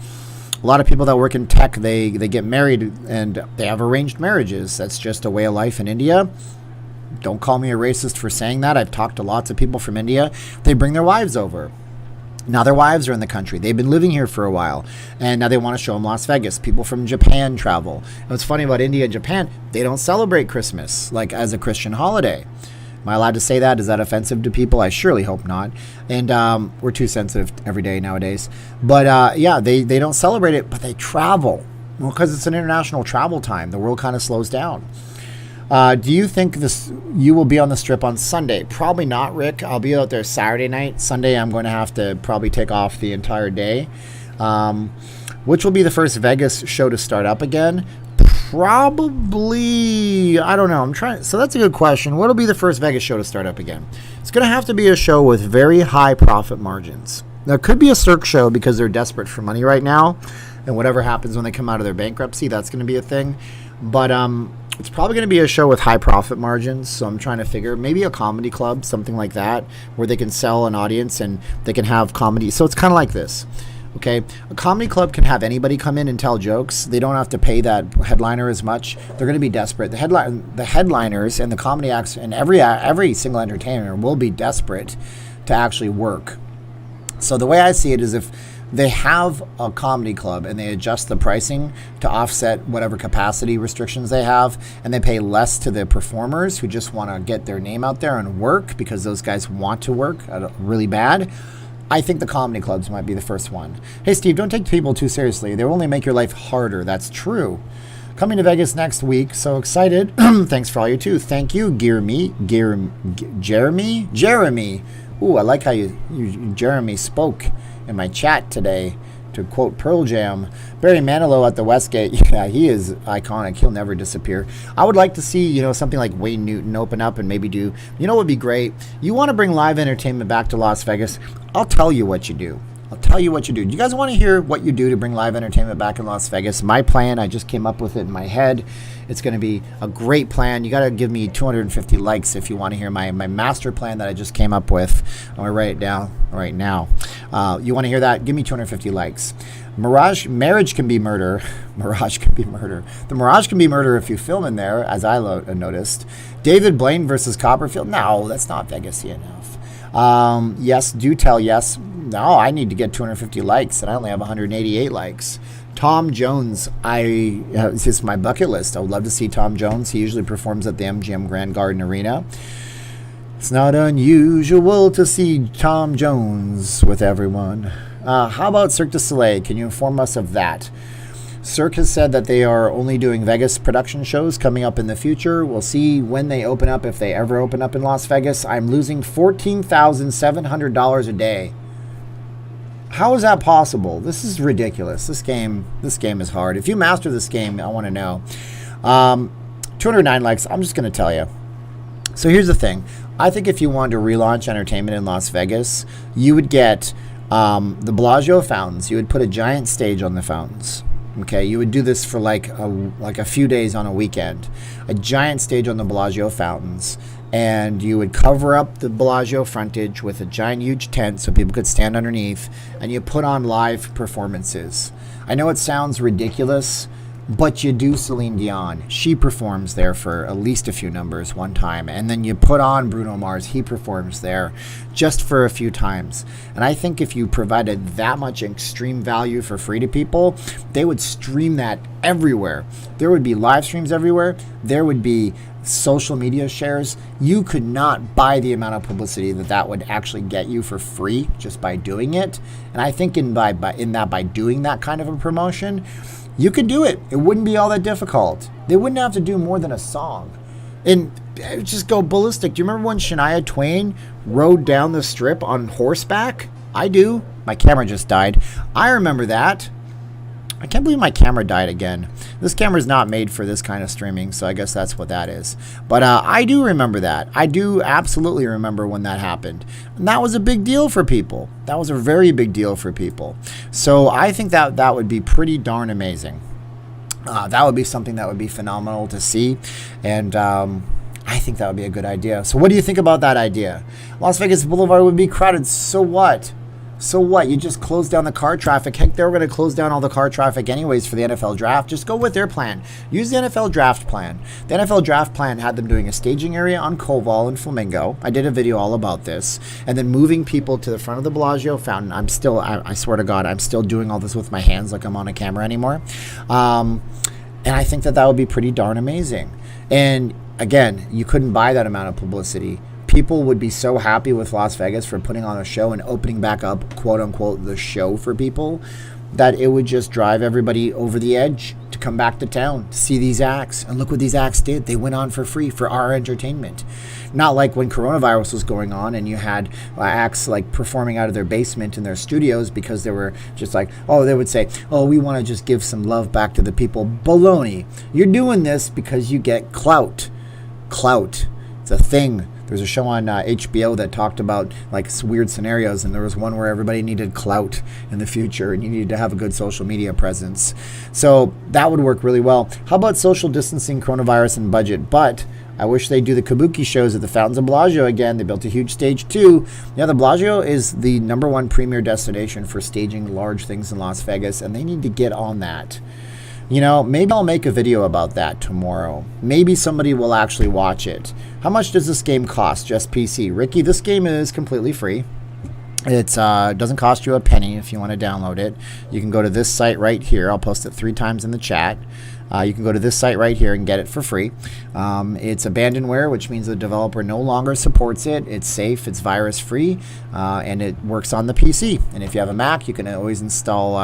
A lot of people that work in tech, they get married and they have arranged marriages. That's just a way of life in India. Don't call me a racist for saying that. I've talked to lots of people from India. They bring their wives over. Now their wives are in the country. They've been living here for a while, and now they want to show them Las Vegas. People from Japan travel. And what's funny about India and Japan, they don't celebrate Christmas like as a Christian holiday. Am I allowed to say that? Is that offensive to people? I surely hope not. And we're too sensitive every day nowadays. But yeah, they don't celebrate it, but they travel. Well, because it's an international travel time. The world kind of slows down. Do you think you will be on the Strip on Sunday? Probably not, Rick. I'll be out there Saturday night. Sunday, I'm going to have to probably take off the entire day. Which will be the first Vegas show to start up again? Probably, I don't know. So that's a good question. What will be the first Vegas show to start up again? It's going to have to be a show with very high profit margins. There could be a Cirque show because they're desperate for money right now. And whatever happens when they come out of their bankruptcy, that's going to be a thing. But it's probably going to be a show with high profit margins, so I'm trying to figure maybe a comedy club, something like that, where they can sell an audience and they can have comedy. So it's kind of like this, okay? A comedy club can have anybody come in and tell jokes. They don't have to pay that headliner as much. They're going to be desperate. The headliners and the comedy acts and every single entertainer will be desperate to actually work. So the way I see it is if they have a comedy club and they adjust the pricing to offset whatever capacity restrictions they have, and they pay less to the performers who just want to get their name out there and work because those guys want to work really bad. I think the comedy clubs might be the first one. Hey, Steve, don't take people too seriously. They will only make your life harder. That's true. Coming to Vegas next week. So excited. Thanks for all you too. Thank you, Jeremy. Ooh, I like how you Jeremy spoke in my chat today, to quote Pearl Jam. Barry Manilow at the Westgate. Yeah, he is iconic. He'll never disappear. I would like to see, something like Wayne Newton open up and maybe what would be great? You want to bring live entertainment back to Las Vegas? I'll tell you what you do. I'll tell you what you do. Do you guys want to hear what you do to bring live entertainment back in Las Vegas? My plan, I just came up with it in my head. It's going to be a great plan. You got to give me 250 likes if you want to hear my master plan that I just came up with. I'm going to write it down right now. You want to hear that? Give me 250 likes. Marriage can be murder. Mirage can be murder. The Mirage can be murder if you film in there, as I noticed. David Blaine versus Copperfield. No, that's not Vegas-y enough. Yes, do tell yes. No, I need to get 250 likes, and I only have 188 likes. Tom Jones, this is my bucket list. I would love to see Tom Jones. He usually performs at the MGM Grand Garden Arena. It's not unusual to see Tom Jones with everyone. How about Cirque du Soleil? Can you inform us of that? Cirque has said that they are only doing Vegas production shows coming up in the future. We'll see when they open up, if they ever open up in Las Vegas. I'm losing $14,700 a day. How is that possible? This is ridiculous. This game is hard. If you master this game, I want to know. 209 likes. I'm just going to tell you. So here's the thing. I think if you wanted to relaunch entertainment in Las Vegas, you would get the Bellagio fountains. You would put a giant stage on the fountains. Okay, you would do this for like a few days on a weekend. A giant stage on the Bellagio fountains. And you would cover up the Bellagio frontage with a giant, huge tent so people could stand underneath. And you put on live performances. I know it sounds ridiculous, but you do Celine Dion. She performs there for at least a few numbers one time. And then you put on Bruno Mars. He performs there just for a few times. And I think if you provided that much extreme value for free to people, they would stream that everywhere. There would be live streams everywhere. There would be social media shares. You could not buy the amount of publicity that would actually get you for free just by doing it. And I think by doing that kind of a promotion, you could do it. It wouldn't be all that difficult. They wouldn't have to do more than a song. And just go ballistic. Do you remember when Shania Twain rode down the strip on horseback? I do. My camera just died. I remember that. I can't believe my camera died again. This camera's not made for this kind of streaming, so I guess that's what that is. But I do remember that. I do absolutely remember when that happened. And that was a big deal for people. That was a very big deal for people. So I think that would be pretty darn amazing. That would be something that would be phenomenal to see. And I think that would be a good idea. So what do you think about that idea? Las Vegas Boulevard would be crowded. So what? So what? You just close down the car traffic. Heck, they were going to close down all the car traffic anyways for the NFL draft. Just go with their plan. Use the NFL draft plan. The NFL draft plan had them doing a staging area on Koval and Flamingo. I did a video all about this. And then moving people to the front of the Bellagio fountain. I swear to God, I'm still doing all this with my hands like I'm on a camera anymore. And I think that would be pretty darn amazing. And again, you couldn't buy that amount of publicity. People would be so happy with Las Vegas for putting on a show and opening back up, quote unquote, the show for people, that it would just drive everybody over the edge to come back to town to see these acts. And look what these acts did. They went on for free for our entertainment. Not like when coronavirus was going on and you had acts like performing out of their basement in their studios because they were just like, they would say, we want to just give some love back to the people. Baloney. You're doing this because you get clout. Clout. It's a thing. There's a show on HBO that talked about like weird scenarios, and there was one where everybody needed clout in the future, and you needed to have a good social media presence. So that would work really well. How about social distancing, coronavirus, and budget? But I wish they'd do the kabuki shows at the Fountains of Bellagio again. They built a huge stage too. Yeah, the Bellagio is the #1 premier destination for staging large things in Las Vegas, and they need to get on that. You know, maybe I'll make a video about that tomorrow. Maybe somebody will actually watch it. How much does this game cost? Just PC. Ricky, this game is completely free. It doesn't cost you a penny if you want to download it. You can go to this site right here. I'll post it 3 times in the chat. You can go to this site right here and get it for free. It's abandonware, which means the developer no longer supports it. It's safe, it's virus-free, and it works on the PC. And if you have a Mac, you can always install,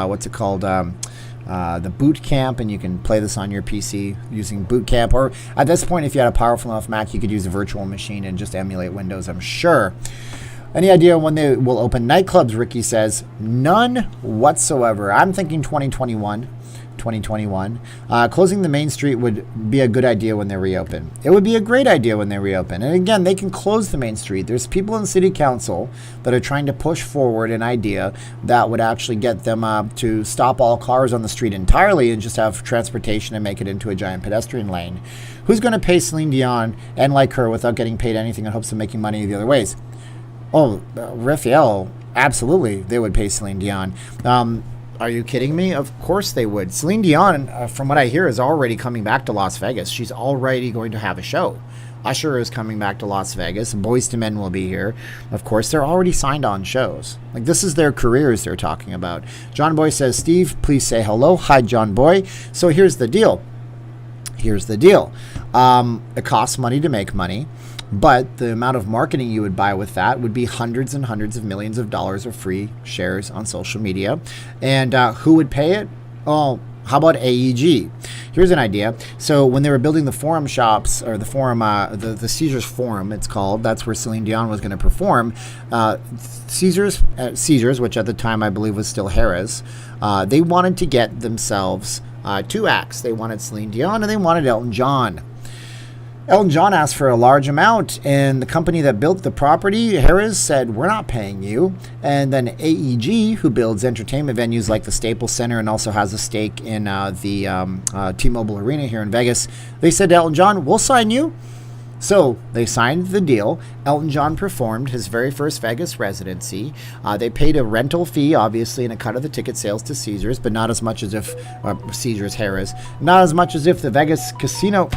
the Boot Camp, and you can play this on your PC using Boot Camp. Or at this point, if you had a powerful enough Mac, you could use a virtual machine and just emulate Windows, I'm sure. Any idea when they will open nightclubs, Ricky says? None whatsoever. I'm thinking 2021. 2021. Closing the main street would be a good idea when they reopen. It would be a great idea when they reopen. And again, they can close the main street. There's people in city council that are trying to push forward an idea that would actually get them to stop all cars on the street entirely and just have transportation and make it into a giant pedestrian lane. Who's going to pay Celine Dion and like her without getting paid anything in hopes of making money the other ways? Oh, Raphael, absolutely, they would pay Celine Dion. Are you kidding me? Of course they would. Celine Dion, from what I hear, is already coming back to Las Vegas. She's already going to have a show. Usher is coming back to Las Vegas. Boyz II Men will be here. Of course, they're already signed on shows. Like, this is their careers they're talking about. John Boy says, Steve, please say hello. Hi, John Boy. So here's the deal. It costs money to make money. But the amount of marketing you would buy with that would be hundreds and hundreds of millions of dollars of free shares on social media. And who would pay it? Oh, how about AEG? Here's an idea. So when they were building the Forum shops, or the Forum, the Caesars Forum, it's called, that's where Celine Dion was going to perform. Caesars, which at the time I believe was still Harrah's, they wanted to get themselves two acts. They wanted Celine Dion and they wanted Elton John. Elton John asked for a large amount, and the company that built the property, Harrah's, said, we're not paying you. And then AEG, who builds entertainment venues like the Staples Center and also has a stake in the T-Mobile Arena here in Vegas, they said to Elton John, we'll sign you. So they signed the deal. Elton John performed his very first Vegas residency. They paid a rental fee, obviously, and a cut of the ticket sales to Caesars, but not as much as if Caesars, Harrah's, not as much as if the Vegas casino...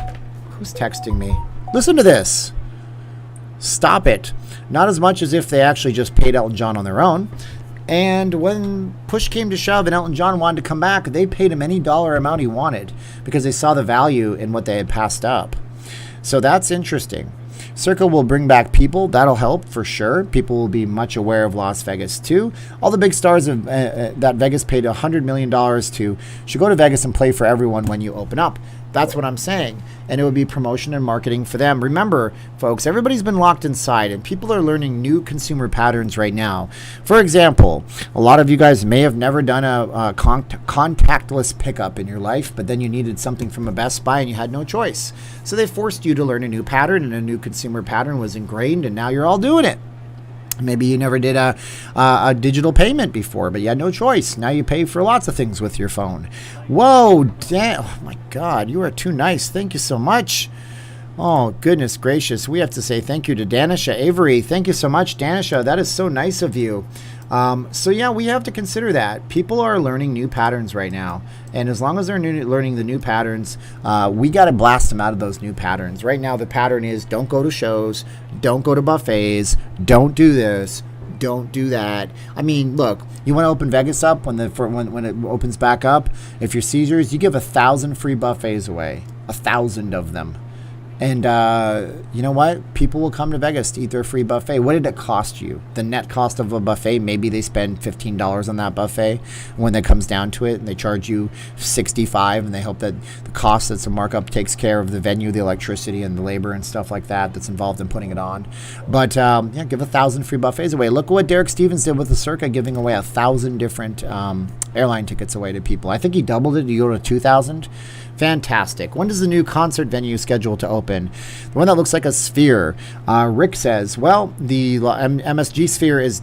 Who's texting me? Listen to this. Stop it. Not as much as if they actually just paid Elton John on their own. And when push came to shove and Elton John wanted to come back, they paid him any dollar amount he wanted because they saw the value in what they had passed up. So that's interesting. Circa will bring back people. That'll help for sure. People will be much aware of Las Vegas too. All the big stars of, that Vegas paid $100 million to should go to Vegas and play for everyone when you open up. That's what I'm saying. And it would be promotion and marketing for them. Remember, folks, everybody's been locked inside and people are learning new consumer patterns right now. For example, a lot of you guys may have never done a contactless pickup in your life, but then you needed something from a Best Buy and you had no choice. So they forced you to learn a new pattern, and a new consumer pattern was ingrained, and now you're all doing it. Maybe you never did a digital payment before, but you had no choice. Now you pay for lots of things with your phone. Whoa, damn. Oh, my God. You are too nice. Thank you so much. Oh, goodness gracious. We have to say thank you to Danisha Avery. Thank you so much, Danisha. That is so nice of you. So, yeah, we have to consider that. People are learning new patterns right now. And as long as they're learning the new patterns, we got to blast them out of those new patterns. Right now, the pattern is don't go to shows, don't go to buffets, don't do this, don't do that. I mean, look, you want to open Vegas up when it opens back up? If you're Caesars, you give 1,000 free buffets away, 1,000 of them. And you know what? People will come to Vegas to eat their free buffet. What did it cost you? The net cost of a buffet, maybe they spend $15 on that buffet. When it comes down to it, and they charge you $65, and they hope that the cost that's a markup takes care of the venue, the electricity, and the labor and stuff like that that's involved in putting it on. But yeah, give 1,000 free buffets away. Look at what Derek Stevens did with the Circa, giving away 1,000 different airline tickets away to people. I think he doubled it. You go to 2,000. Fantastic. When does the new concert venue scheduled to open? The one that looks like a sphere. Rick says, well, the MSG Sphere is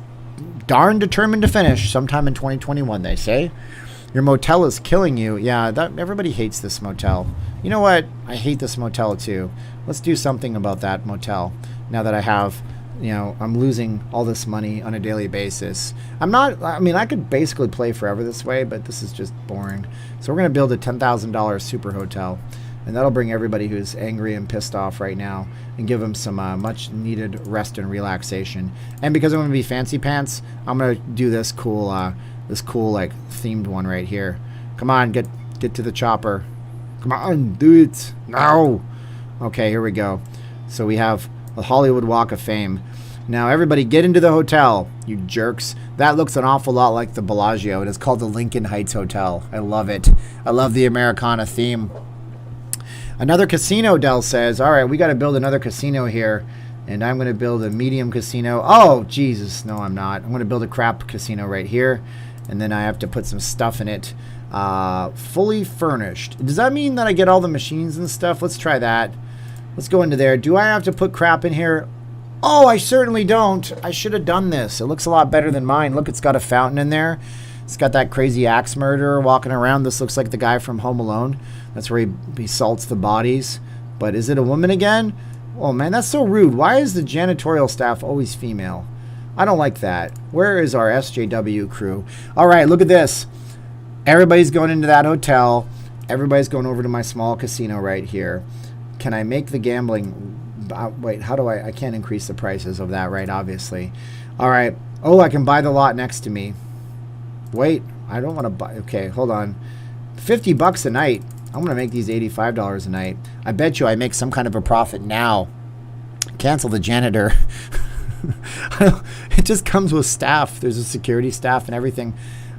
darn determined to finish sometime in 2021, they say. Your motel is killing you. Yeah, everybody hates this motel. You know what? I hate this motel too. Let's do something about that motel now that I have... I'm losing all this money on a daily basis. I could basically play forever this way, but this is just boring. So we're going to build a $10,000 super hotel, and that'll bring everybody who's angry and pissed off right now and give them some much needed rest and relaxation. And because I'm going to be fancy pants, I'm going to do this cool like themed one right here. Come on, get to the chopper. Come on, do it. No. Okay, here we go. So we have the Hollywood Walk of Fame. Now, everybody get into the hotel, you jerks. That looks an awful lot like the Bellagio. It is called the Lincoln Heights Hotel. I love it. I love the Americana theme. Another casino, Dell says. All right, we got to build another casino here. And I'm going to build a medium casino. Oh, Jesus. No, I'm not. I'm going to build a crap casino right here. And then I have to put some stuff in it. Fully furnished. Does that mean that I get all the machines and stuff? Let's try that. Let's go into there. Do I have to put crap in here? Oh, I certainly don't. I should have done this. It looks a lot better than mine. Look, it's got a fountain in there. It's got that crazy axe murderer walking around. This looks like the guy from Home Alone. That's where he salts the bodies. But is it a woman again? Oh, man, that's so rude. Why is the janitorial staff always female? I don't like that. Where is our SJW crew? All right, look at this. Everybody's going into that hotel. Everybody's going over to my small casino right here. Can I make the gambling... wait, how do I can't increase the prices of that, right? Obviously. All right. Oh, I can buy the lot next to me. Wait, I don't want to buy. Okay, hold on. $50 a night. I'm going to make these $85 a night. I bet you I make some kind of a profit now. Cancel the janitor. It just comes with staff. There's a security staff and everything.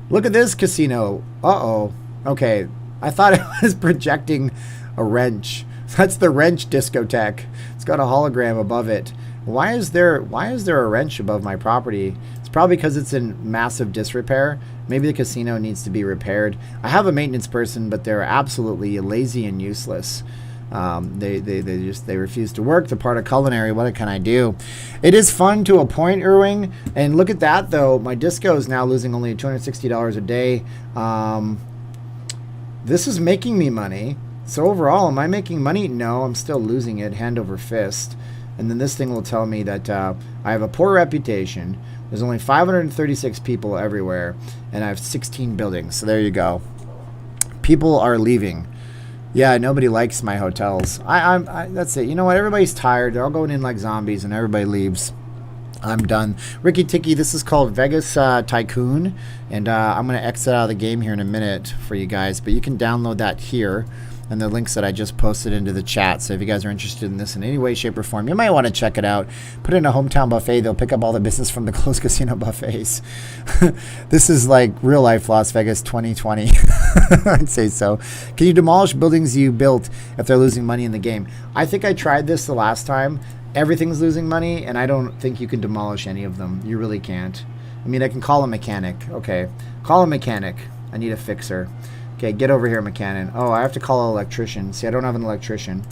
Look at this casino. Uh-oh. Okay. I thought it was projecting a wrench. That's the wrench discotheque. It's got a hologram above it. Why is there a wrench above my property? It's probably because it's in massive disrepair. Maybe the casino needs to be repaired. I have a maintenance person, but they're absolutely lazy and useless. They refuse to work. They're part of culinary. What can I do? It is fun to a point, Irving. And look at that, though. My disco is now losing only $260 a day. This is making me money. So overall, am I making money? No, I'm still losing it hand over fist. And then this thing will tell me that I have a poor reputation. There's only 536 people everywhere, and I have 16 buildings. So there you go. People are leaving. Yeah, nobody likes my hotels. That's it. You know what? Everybody's tired. They're all going in like zombies, and everybody leaves. I'm done. Ricky Ticky, this is called Vegas Tycoon, and I'm going to exit out of the game here in a minute for you guys, but you can download that here. And the links that I just posted into the chat. So if you guys are interested in this in any way, shape, or form, you might want to check it out. Put it in a hometown buffet. They'll pick up all the business from the closed casino buffets. This is like real life Las Vegas 2020. I'd say so. Can you demolish buildings you built if they're losing money in the game? I think I tried this the last time. Everything's losing money, and I don't think you can demolish any of them. You really can't. I mean, I can call a mechanic. Okay, call a mechanic. I need a fixer. Okay, get over here, mechanic. Oh, I have to call an electrician. See, I don't have an electrician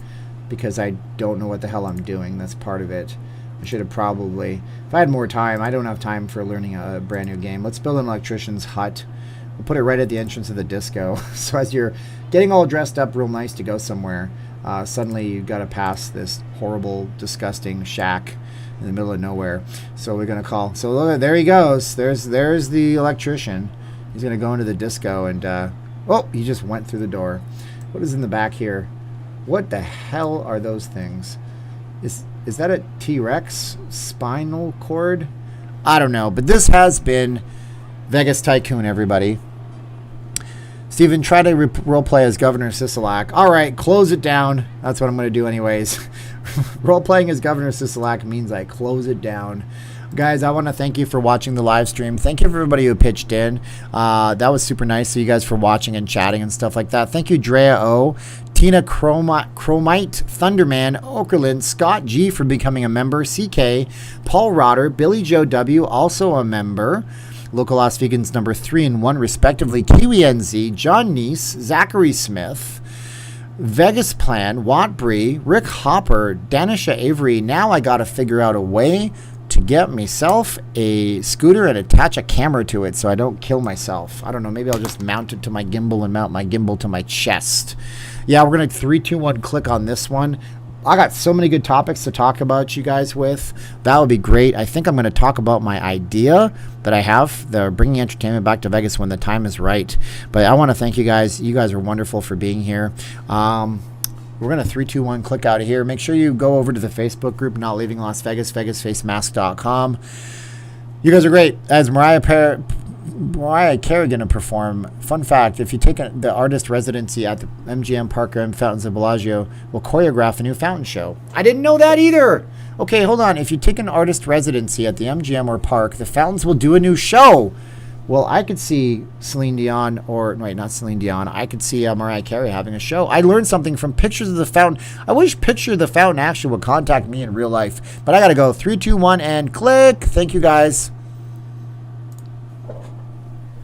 because I don't know what the hell I'm doing. That's part of it. I should have probably... If I had more time, I don't have time for learning a brand new game. Let's build an electrician's hut. We'll put it right at the entrance of the disco. So as you're getting all dressed up real nice to go somewhere, suddenly you've got to pass this horrible, disgusting shack in the middle of nowhere. So we're going to call... So look, there he goes. There's the electrician. He's going to go into the disco and... Oh, he just went through the door. What is in the back here? What the hell are those things? Is that a T-Rex spinal cord? I don't know, but this has been Vegas Tycoon, everybody. Steven, try to roleplay as Governor Sisolak. All right, close it down. That's what I'm going to do anyways. Roleplaying as Governor Sisolak means I close it down. Guys, I want to thank you for watching the live stream. Thank you for everybody who pitched in. That was super nice of you guys for watching and chatting and stuff like that. Thank you, Drea O, Tina Chromite, Thunderman, Okerlund, Scott G for becoming a member, CK, Paul Rotter, Billy Joe W, also a member, Local Las Vegans number 3 and 1 respectively, Kiwi NZ, John Neese, Zachary Smith, Vegas Plan, Watt Bree, Rick Hopper, Danisha Avery. Now I got to figure out a way to get myself a scooter and attach a camera to it so I don't kill myself. I don't know. Maybe I'll just mount it to my gimbal and mount my gimbal to my chest. Yeah, we're going to 3, 2, 1 click on this one. I got so many good topics to talk about you guys with. That would be great. I think I'm going to talk about my idea that I have, the bringing entertainment back to Vegas when the time is right. But I want to thank you guys. You guys are wonderful for being here. We're going to 3, 2, 1 click out of here. Make sure you go over to the Facebook group, Not Leaving Las Vegas, vegasfacemask.com. You guys are great. As Mariah Carey going to perform. Fun fact, if you take the artist residency at the MGM Parker M Fountains of Bellagio, will choreograph a new fountain show. I didn't know that either. Okay, hold on. If you take an artist residency at the MGM or Park, the fountains will do a new show. Well, I could see Celine Dion, or wait, not Celine Dion. I could see Mariah Carey having a show. I learned something from pictures of the fountain. I wish Picture of the Fountain actually would contact me in real life. But I got to go. 3, 2, 1, and click. Thank you, guys.